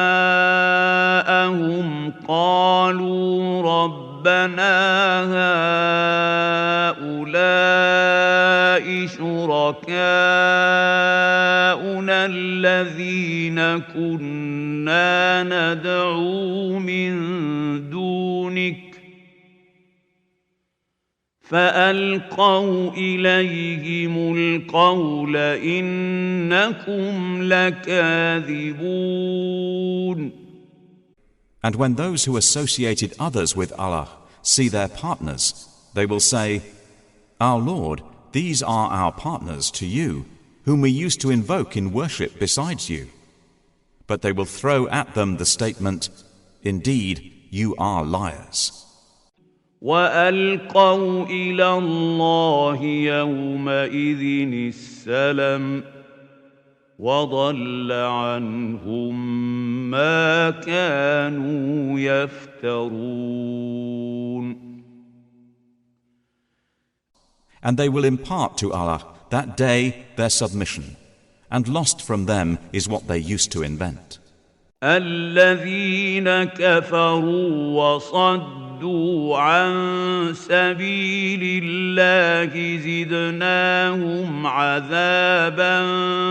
Speaker 2: قَالُوا رَبَّنَا هَؤُلَاءِ شُرَكَاؤُنَا الَّذِينَ كُنَّا نَدْعُو مِن دُونِكَ فألقوا إليهم القول إنكم لكاذبون.
Speaker 5: And when those who associated others with Allah see their partners, they will say, Our Lord, these are our partners to you, whom we used to invoke in worship besides you. But they will throw at them the statement, Indeed, you are liars.
Speaker 2: وألقوا إلى الله يومئذ السلم وضل عنهم ما كانوا يفترون.
Speaker 5: And they will impart to Allah that day their submission, and lost from them is what they used to invent.
Speaker 2: الذين كفروا وصدوا صدوا عن سبيل الله زدناهم عذابا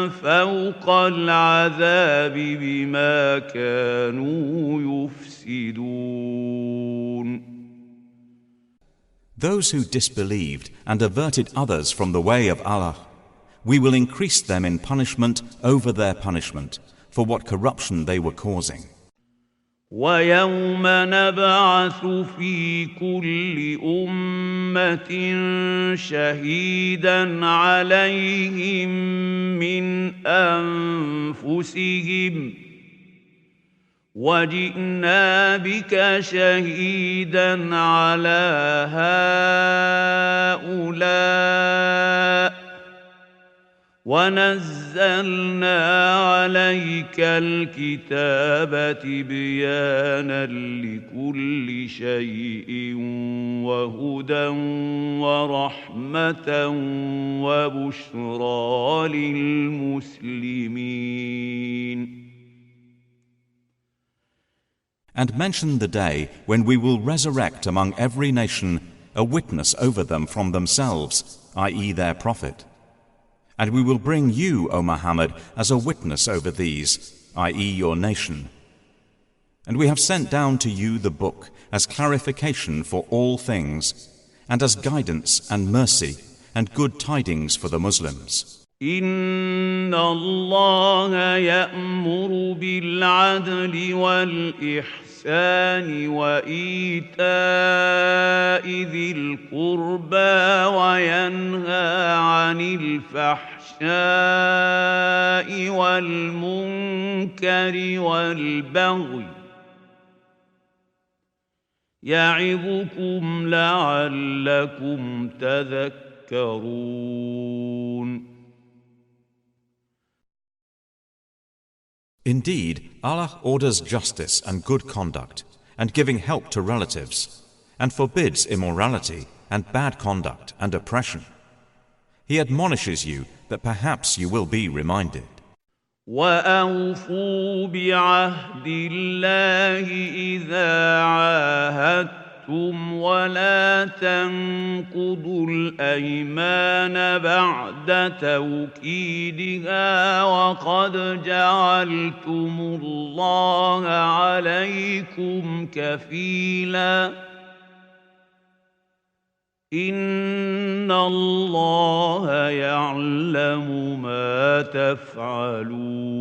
Speaker 2: فوق العذاب بما كانوا يفسدون.
Speaker 5: Those who disbelieved and averted others from the way of Allah, we will increase them in punishment over their punishment for what corruption they were causing.
Speaker 2: وَيَوْمَ نَبْعَثُ فِي كُلِّ أُمَّةٍ شَهِيدًا عَلَيْهِمْ مِنْ أَنفُسِهِمْ وَجِئْنَا بِكَ شَهِيدًا عَلَى هَؤُلَاءِ وَنَزَّلْنَا عَلَيْكَ الْكِتَابَ تِبْيَانًا لِكُلِّ شَيْءٍ وَهُدًى وَرَحْمَةً وَبُشْرَى لِلْمُسْلِمِينَ.
Speaker 5: And mention the day when we will resurrect among every nation a witness over them from themselves, i.e. their prophet. And we will bring you, O Muhammad, as a witness over these, i.e. your nation. And we have sent down to you the book as clarification for all things, and as guidance and mercy and good tidings for the Muslims.
Speaker 2: إِنَّ اللَّهَ يَأْمُرُ بِالْعَدْلِ وَالْإِحْسَانِ وَإِيتَاءِ ذِي الْقُرْبَى وَيَنْهَى عَنِ الْفَحْشَاءِ وَالْمُنكَرِ وَالْبَغْيِ يَعِظُكُمْ لَعَلَّكُمْ تَذَكَّرُونَ.
Speaker 5: Indeed, Allah orders justice and good conduct, and giving help to relatives, and forbids immorality and bad conduct and oppression. He admonishes you that perhaps you will be reminded.
Speaker 2: وَأَوْفُوا بِعَهْدِ اللَّهِ إِذَا عَاهَدتُّمْ وَلَا تَنقُضُوا الْأَيْمَانَ بَعْدَ تَوْكِيدِهَا وَقَدْ جَعَلْتُمُ اللَّهَ عَلَيْكُمْ كَفِيلًا إِنَّ اللَّهَ يَعْلَمُ مَا تَفْعَلُونَ.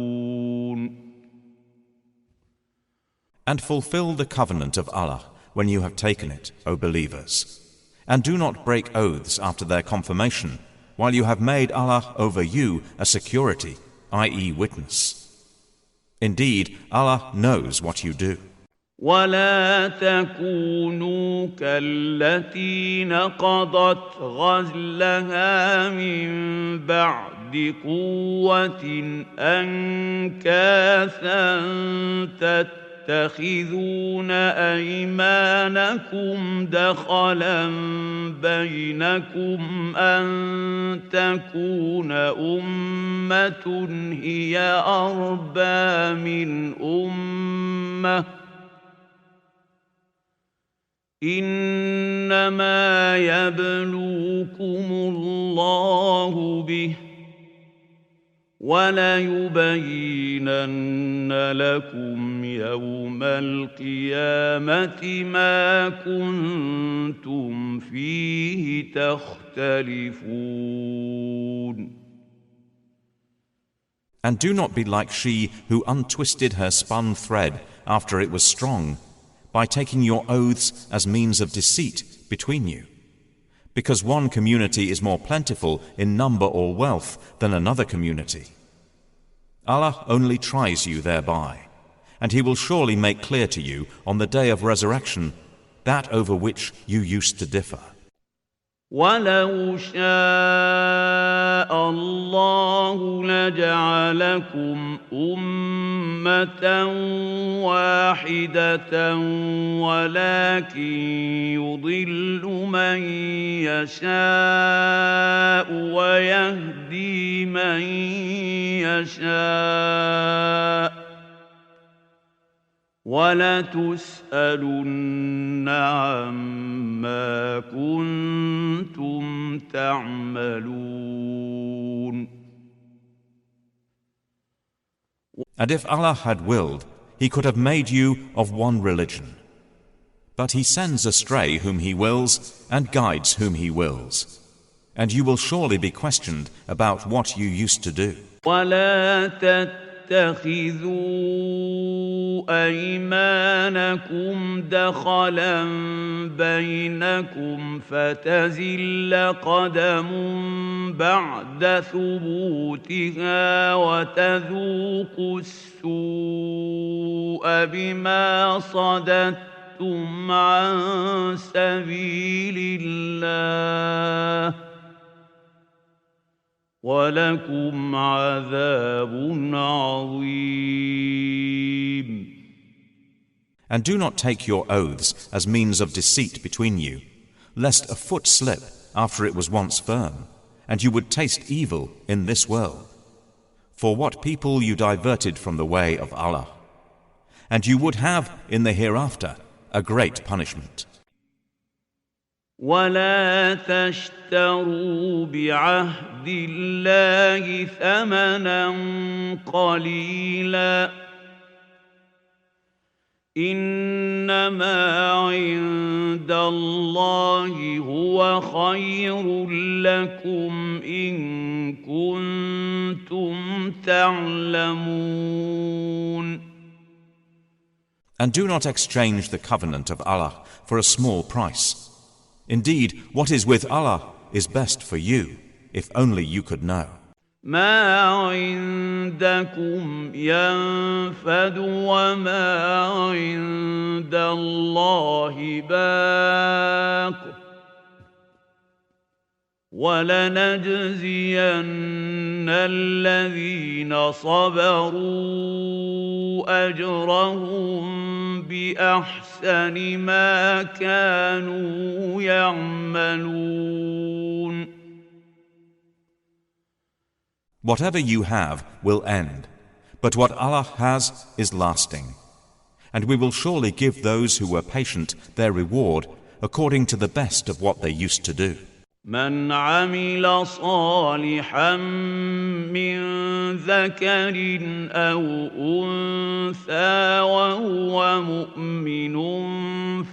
Speaker 5: And fulfill the covenant of Allah when you have taken it, O believers. And do not break oaths after their confirmation, while you have made Allah over you a security, i.e. witness. Indeed, Allah knows what you do.
Speaker 2: ولا تكونوا كالتي نقضت غزلها من بعد قوة أنكاثا تتخذون أيمانكم دخلا بينكم أن تكون أمة هي أربى من أمة إنما يبلوكم الله به وليبينن لكم يوم القيامة ما كنتم فيه تختلفون.
Speaker 5: And do not be like she who untwisted her spun thread after it was strong, by taking your oaths as means of deceit between you, because one community is more plentiful in number or wealth than another community. Allah only tries you thereby, and He will surely make clear to you on the day of resurrection that over which you used to differ.
Speaker 2: وَلَوْ شَاءَ اللَّهُ لَجَعَلَكُمْ أُمَّةً وَاحِدَةً وَلَكِنْ يُضِلُّ مَنْ يَشَاءُ وَيَهْدِي مَنْ يَشَاءُ وَلَتُسْأَلُنَّ عَمَّا كُنتُمْ تَعْمَلُونَ.
Speaker 4: And if Allah had willed, He could have made you of one religion. But He sends astray whom He wills and guides whom He wills. And you will surely be questioned about what you used to do.
Speaker 2: وَلَا تَتَّخِذُوا أَيْمَانَكُمْ دَخَلًا بَيْنَكُمْ فَتَزِلَّ قَدَمٌ بَعْدَ ثُبُوتِهَا وَتَذُوقُوا السُّوءَ بِمَا صَدَدتُّمْ عَن سَبِيلِ اللَّهِ وَلَكُمْ عَذَابٌ عَظِيمٌ.
Speaker 4: And do not take your oaths as means of deceit between you, lest a foot slip after it was once firm, and you would taste evil in this world. For what people you diverted from the way of Allah, and you would have in the hereafter a great punishment.
Speaker 2: وَلَا تَشْتَرُوا بِعَهْدِ اللَّهِ ثَمَنًا قَلِيلًا إِنَّمَا عِندَ اللَّهِ هُوَ خَيْرٌ لَكُمْ إِن كُنتُمْ تَعْلَمُونَ.
Speaker 4: And do not exchange the covenant of Allah for a small price. Indeed, what is with Allah is best for you, if only you could know.
Speaker 2: مَا عِندَكُمْ يَنفَدُ وَمَا عِندَ اللَّهِ بَاقٍ وَلَنَجْزِيَنَّ الَّذِينَ صَبَرُوا أَجْرَهُم بِأَحْسَنِ مَا كَانُوا يَعْمَلُونَ.
Speaker 4: Whatever you have will end, but what Allah has is lasting. And we will surely give those who were patient their reward according to the best of what they used to do.
Speaker 2: مَنْ عَمِلَ صَالِحًا مِّن ذَكَرٍ أَوْ أُنثَىٰ وَهُوَ مُؤْمِنٌ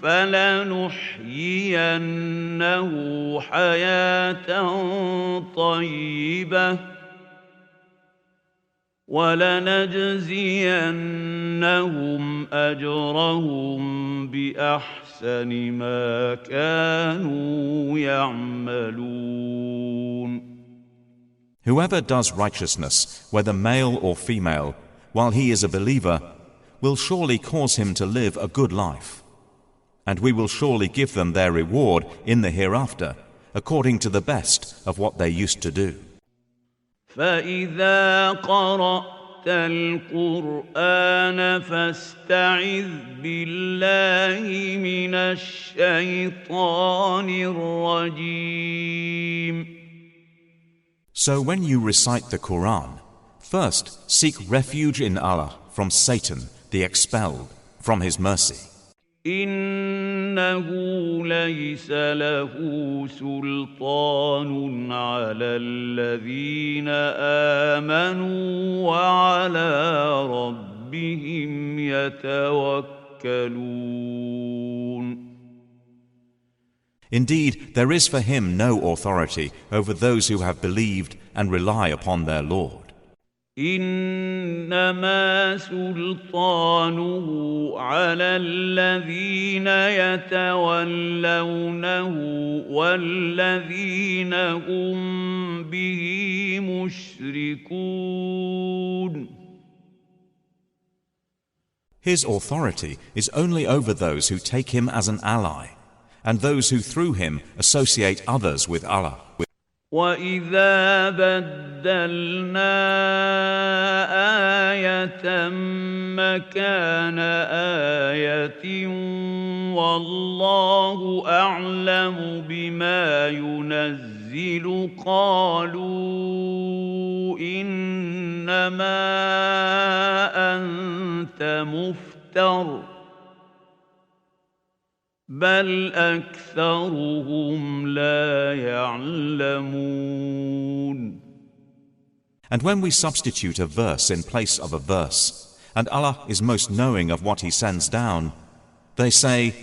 Speaker 2: فَلَنُحْيِيَنَّهُ حَيَاةً طَيِّبَةً وَلَنَجْزِيَنَّهُمْ أَجْرَهُم بِأَحْسَنِ مَا كَانُوا يَعْمَلُونَ.
Speaker 4: Whoever does righteousness, whether male or female, while he is a believer, will surely cause him to live a good life. And we will surely give them their reward in the hereafter, according to the best of what they used to do.
Speaker 2: فَإِذَا قَرَأْتَ الْقُرْآنَ فَاسْتَعِذْ بِاللَّهِ مِنَ الشَّيْطَانِ الرَّجِيمِ.
Speaker 4: So when you recite the Quran, first seek refuge in Allah from Satan, the expelled, from his mercy.
Speaker 2: إِنَّهُ لَيْسَ لَهُ سُلْطَانٌ عَلَى الَّذِينَ آمَنُوا وَعَلَى رَبِّهِمْ يَتَوَكَّلُونَ.
Speaker 4: Indeed, there is for him no authority over those who have believed and rely upon their Lord.
Speaker 2: إِنَّمَا سُلْطَانُهُ عَلَى الَّذِينَ يَتَوَلَّوْنَهُ وَالَّذِينَ هُمْ بِهِ مُشْرِكُونَ.
Speaker 4: His authority is only over those who take him as an ally, and those who through him associate others with Allah.
Speaker 2: وَإِذَا بَدَّلْنَا آيَةً مَكَانَ آيَةٍ وَاللَّهُ أَعْلَمُ بِمَا يُنَزِّلُ قَالُوا إِنَّمَا أَنْتَ مُفْتَرٍ أفتر بل أكثرهم لا يعلمون.
Speaker 4: And when we substitute a verse in place of a verse, and Allah is most knowing of what He sends down, they say,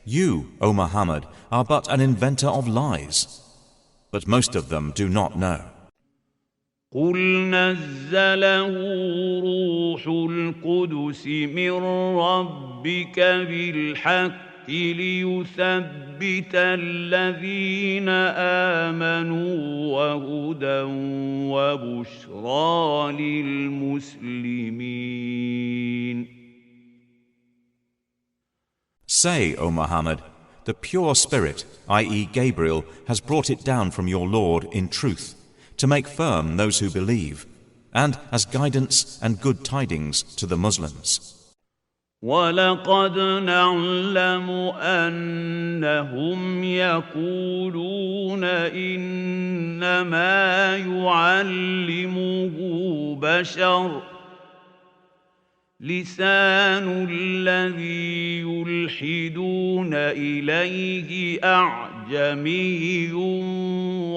Speaker 4: "You, O Muhammad, are but an inventor of lies." But most of them do not know.
Speaker 2: قل نزله روح القدس من ربك بالحق ليثبت الذين آمنوا وهدى وبشرى للمسلمين.
Speaker 4: Say, O Muhammad, the pure spirit, i.e. Gabriel, has brought it down from your Lord in truth, to make firm those who believe, and as guidance and good tidings to the Muslims.
Speaker 2: وَلَقَدْ نَعْلَمُ أَنَّهُمْ يَقُولُونَ إِنَّمَا يُعَلِّمُهُ بَشَرٌ لسان الذي يلحدون إليه أعجمي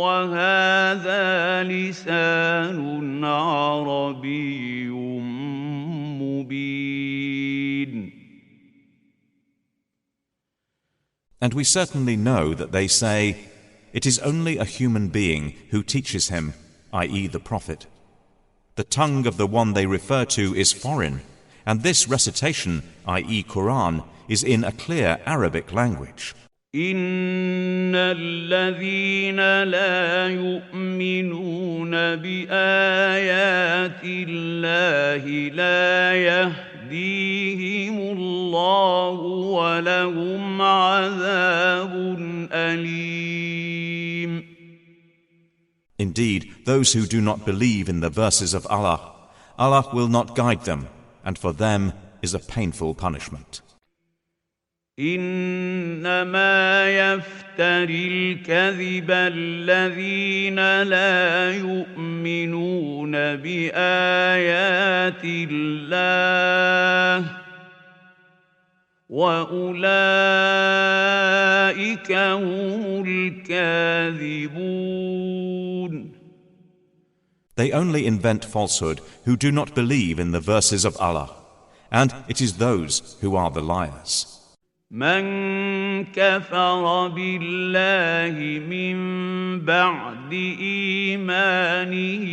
Speaker 2: وهذا لسان عربي مبين.
Speaker 4: And we certainly know that they say, "It is only a human being who teaches him," i.e. the Prophet. The tongue of the one they refer to is foreign, and this recitation, i.e. Quran, is in a clear Arabic language.
Speaker 2: إن الذين لا يؤمنون بآيات الله لا يهديهم الله ولهم عذاب أليم.
Speaker 4: Indeed, those who do not believe in the verses of Allah, Allah will not guide them, and for them is a painful punishment.
Speaker 2: إنما يفتري الكذب الذين لا يؤمنون بآيات الله وأولئك هم الكاذبون.
Speaker 4: They only invent falsehood who do not believe in the verses of Allah, and it is those who are the liars.
Speaker 2: من كفر بالله من بعد إيمانه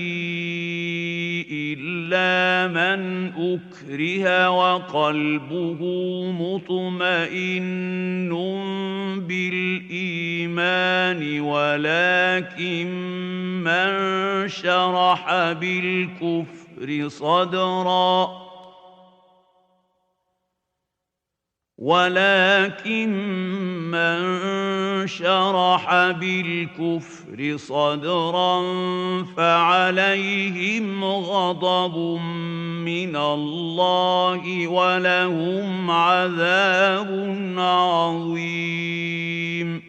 Speaker 2: إلا من أكره وقلبه مطمئن بالإيمان ولكن من شرح بالكفر صدرا فعليهم غضب من الله ولهم عذاب عظيم.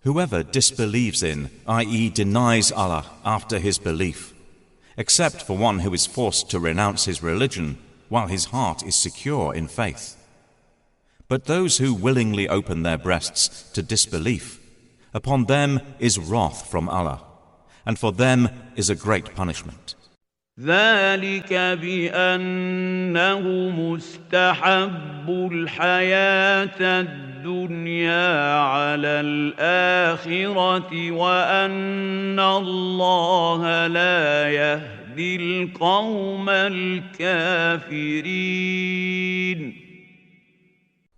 Speaker 4: Whoever disbelieves in, i.e. denies Allah after his belief, except for one who is forced to renounce his religion while his heart is secure in faith. But those who willingly open their breasts to disbelief, upon them is wrath from Allah, and for them is a great punishment.
Speaker 2: ذلك بأنه مستحب الحياة الدنيا على الآخرة وأن الله لا يهدي القوم الكافرين.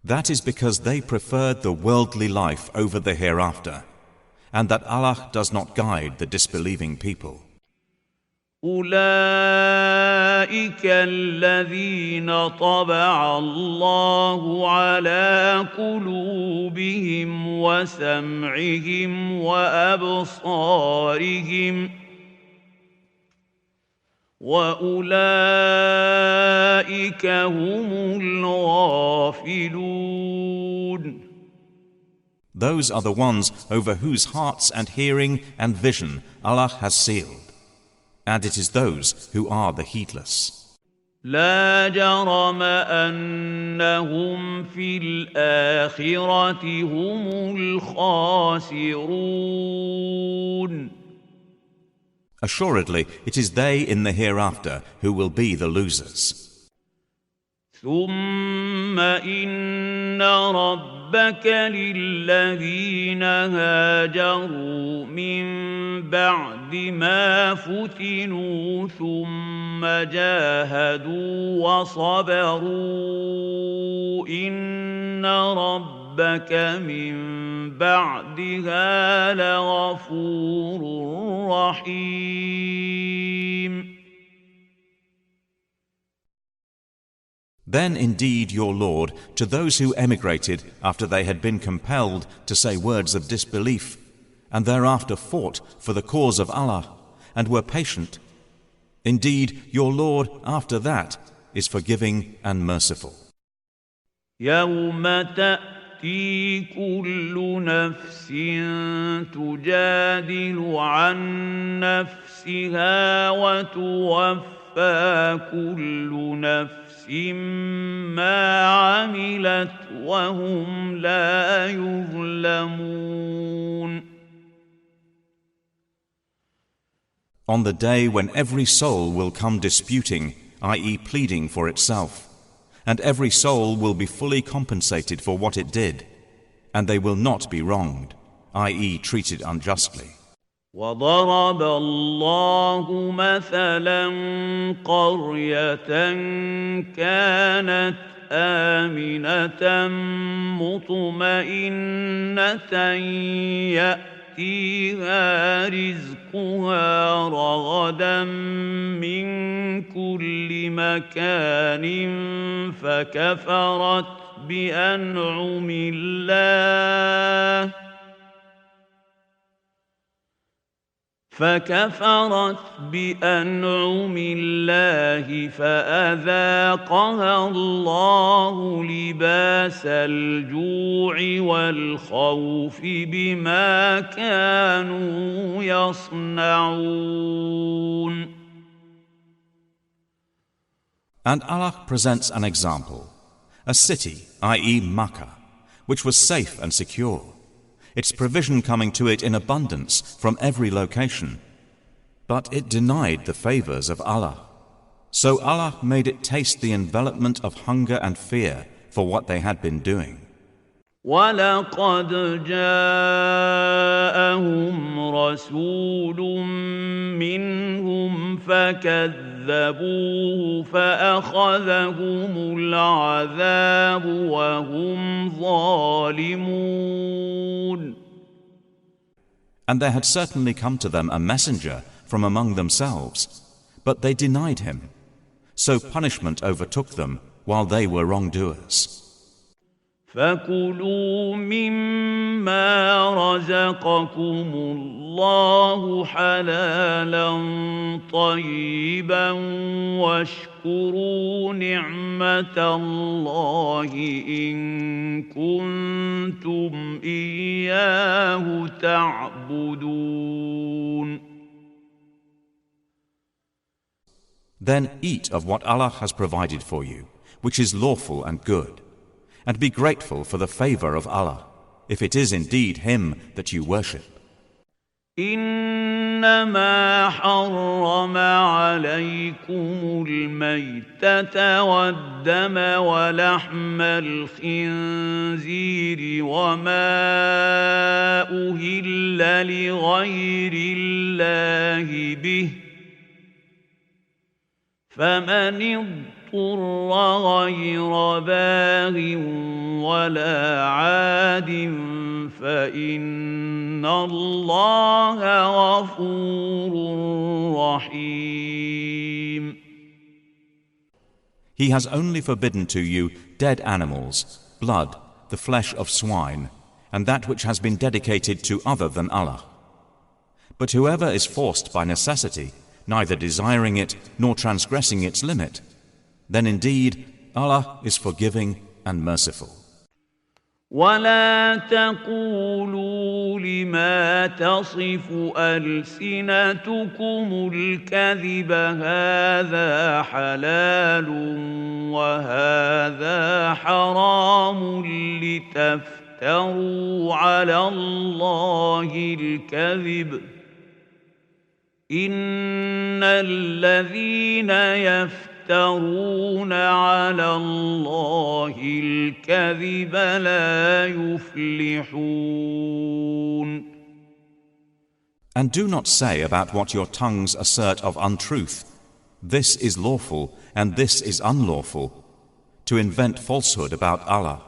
Speaker 4: That is because they preferred the worldly life over the hereafter, and that Allah does not guide the disbelieving people.
Speaker 2: أولئك الذين طبع الله على قلوبهم وسمعهم وأبصارهم وأولئك هم الغافلون.
Speaker 4: Those are the ones over whose hearts and hearing and vision Allah has sealed, and it is those who are the heedless.
Speaker 2: لا جرم أنهم في الآخرة هم الخاسرون.
Speaker 5: Assuredly, it is they in the hereafter who will be the losers.
Speaker 2: ثم إن ربك للذين هاجروا من بعد ما فتنوا ثم جاهدوا وصبروا إن ربك من بعدها لغفور رحيم.
Speaker 5: Then indeed your Lord, to those who emigrated after they had been compelled to say words of disbelief, and thereafter fought for the cause of Allah, and were patient, indeed your Lord after that is forgiving and merciful.
Speaker 2: يوم تأتي كل نفس تجادل عن نفسها وتوفى كل نفس ما عملت وهم لا يظلمون.
Speaker 5: On the day when every soul will come disputing, i.e. pleading for itself, and every soul will be fully compensated for what it did, and they will not be wronged, i.e. treated unjustly.
Speaker 2: وضرب الله مثلا قرية كانت آمنة مطمئنة يأتيها رزقها رغدا من كل مكان فكفرت بأنعم الله فأذاقها الله لباس الجوع والخوف بما كانوا يصنعون.
Speaker 5: And Allah presents an example, a city, i.e. Makkah, which was safe and secure, its provision coming to it in abundance from every location. But it denied the favors of Allah. So Allah made it taste the envelopment of hunger and fear for what they had been doing.
Speaker 2: وَلَقَدْ جَاءَهُمْ رَسُولٌ مِّنْهُمْ فَكَذَّبُوهُ فَأَخَذَهُمُ الْعَذَابُ وَهُمْ ظَالِمُونَ.
Speaker 5: And there had certainly come to them a messenger from among themselves, but they denied him. So punishment overtook them while they were wrongdoers.
Speaker 2: فَكُلُوا مِمَّا رَزَقَكُمُ اللَّهُ حَلَالًا طَيِّبًا وَاشْكُرُوا نِعْمَةَ اللَّهِ إِن كُنتُمْ إِيَّاهُ تَعْبُدُونَ.
Speaker 5: Then eat of what Allah has provided for you, which is lawful and good, and be grateful for the favor of Allah, if it is indeed Him that you worship.
Speaker 2: إنما حرم عليكم الميتة والدم ولحم الخنزير وما أهل لغير الله به فمن اضطر غير باغ ولا عاد فإن الله غفور رحيم.
Speaker 5: He has only forbidden to you dead animals, blood, the flesh of swine, and that which has been dedicated to other than Allah. But whoever is forced by necessity, neither desiring it nor transgressing its limit, then indeed Allah is forgiving and merciful.
Speaker 2: ولا تقولوا لما تصف ألسنتكم الكذب هذا حلال وهذا حرام لتفتروا على الله الكذب إن الذين يفترون على الله الكذب لا يفلحون.
Speaker 5: And do not say about what your tongues assert of untruth, this is lawful and this is unlawful, to invent falsehood about Allah.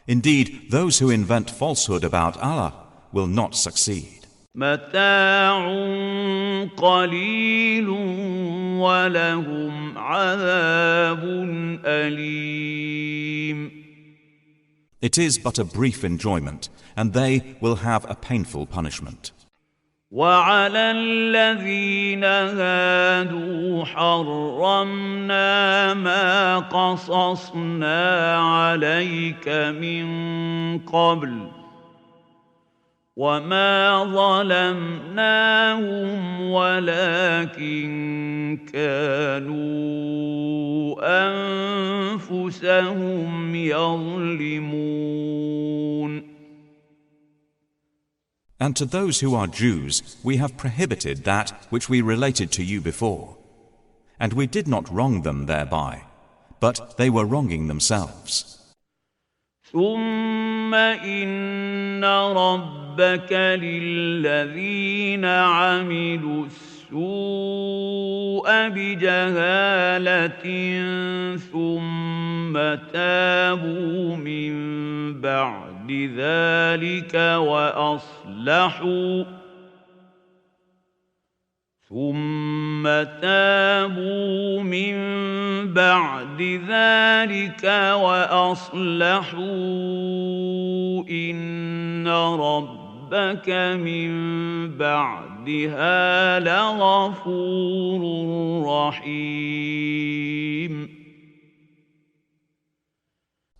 Speaker 5: Indeed, those who invent falsehood about Allah will not succeed.
Speaker 2: متاع قليل ولهم عذاب أليم.
Speaker 5: It is but a brief enjoyment, and they will have a painful punishment.
Speaker 2: وعلى الذين هادوا حرمنا ما قصصنا عليك من قبل وما ظلمناهم ولكن كانوا أنفسهم يظلمون.
Speaker 5: And to those who are Jews, we have prohibited that which we related to you before. And we did not wrong them thereby, but they were wronging themselves.
Speaker 2: ثم إن ربك للذين عملوا السوء بجهالة ثم تابوا من بعد ذلك وأصلحوا إن ربك من بعدها لغفور رحيم.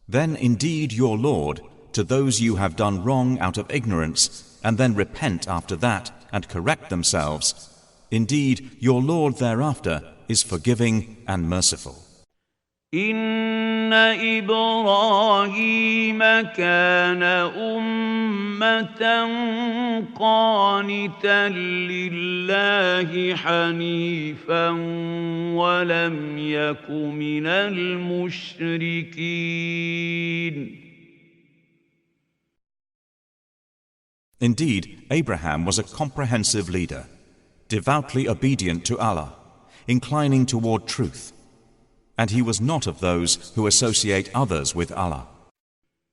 Speaker 5: Then indeed your Lord, to those you have done wrong out of ignorance, and then repent after that and correct themselves, indeed your Lord thereafter is forgiving and merciful.
Speaker 2: إن إبراهيم كان أمة قانتا لله حنيفا ولم يك من المشركين.
Speaker 5: Indeed, Abraham was a comprehensive leader, devoutly obedient to Allah, inclining toward truth, and he was not of those who associate others with Allah.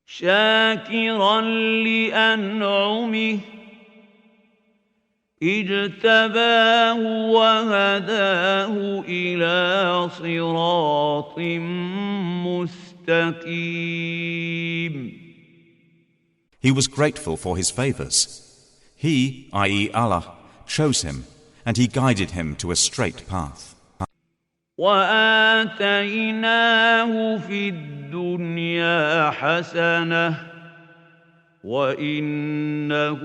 Speaker 2: شاكرا لأنعمه اجتباه وهداه إلى صراط مستقيم.
Speaker 5: He was grateful for his favors. He, i.e. Allah, chose him, and he guided him to a straight path.
Speaker 2: وآتيناه في الدنيا حسنة وإنه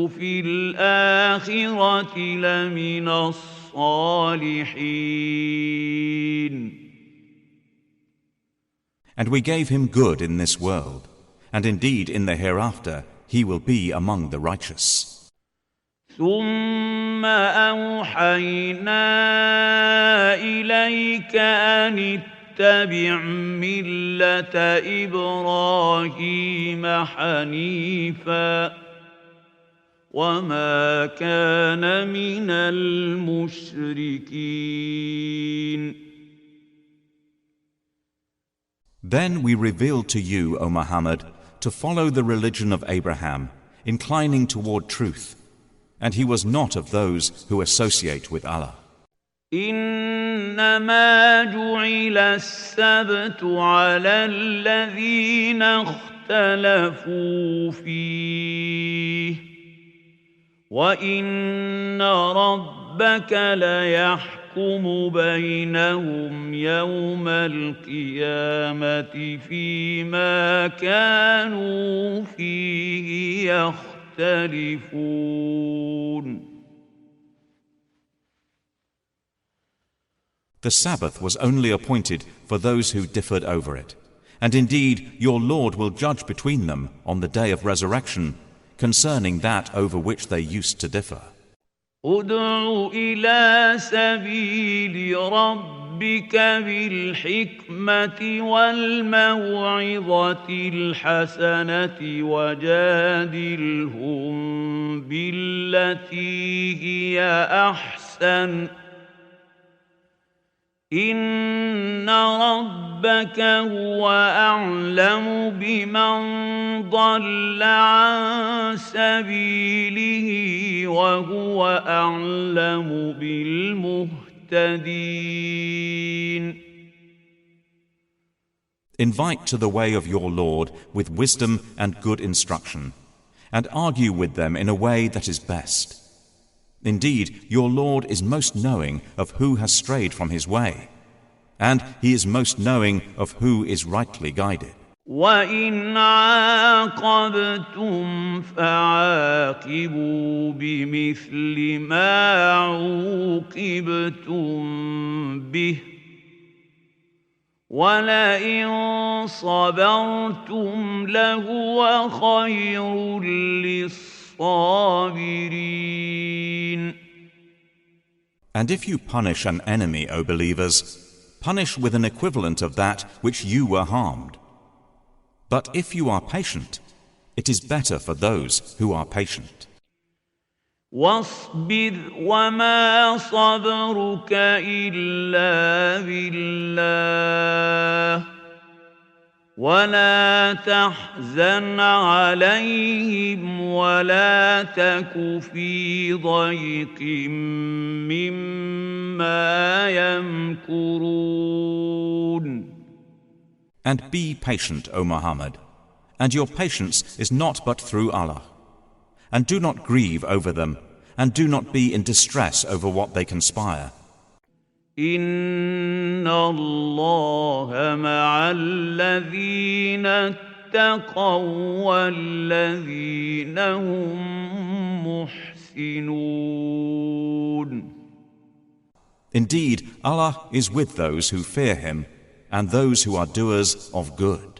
Speaker 2: في الآخرة لمن الصالحين.
Speaker 5: And we gave him good in this world, and indeed in the hereafter he will be among the righteous.
Speaker 2: ثم أوحينا إليك أن اتبع ملة إبراهيم حنيفا وما كان من المشركين.
Speaker 5: Then we revealed to you, O Muhammad, to follow the religion of Abraham, inclining toward truth, and he was not of those who associate with Allah.
Speaker 2: إنما جعل السبت على الذين اختلفوا فيه وإن ربك ليحكم يحكم بينهم يوم القيامة فيما كانوا فيه يختلفون.
Speaker 5: The Sabbath was only appointed for those who differed over it. And indeed, your Lord will judge between them on the day of resurrection concerning that over which they used to differ.
Speaker 2: ادع إلى سبيل ربك بالحكمة والموعظة الحسنة وجادلهم بالتي هي أحسن إن ربك هو أعلم بمن ضل عن سبيله وهو أعلم بالمهتدين.
Speaker 5: Invite to the way of your Lord with wisdom and good instruction, and argue with them in a way that is best. Indeed, your Lord is most knowing of who has strayed from his way, and he is most knowing of who is rightly guided.
Speaker 2: وَإِنْ عَاقَبْتُمْ فَعَاقِبُوا بِمِثْلِ مَا عُوقِبْتُمْ بِهِ وَلَئِنْ صَبَرْتُمْ لَهُوَ خَيْرٌ لِلصَّابِرِينَ.
Speaker 5: And if you punish an enemy, O believers, punish with an equivalent of that which you were harmed. But if you are patient, it is better for those who are patient.
Speaker 2: واصبر وما صبرك إلا بالله ولا تحزن عليهم ولا تك في ضيق مما يمكرون.
Speaker 5: And be patient, O Muhammad, and your patience is not but through Allah. And do not grieve over them, and do not be in distress over what they conspire.
Speaker 2: إن الله مع الذين اتقوا والذين هم محسنون.
Speaker 5: Indeed, Allah is with those who fear Him and those who are doers of good.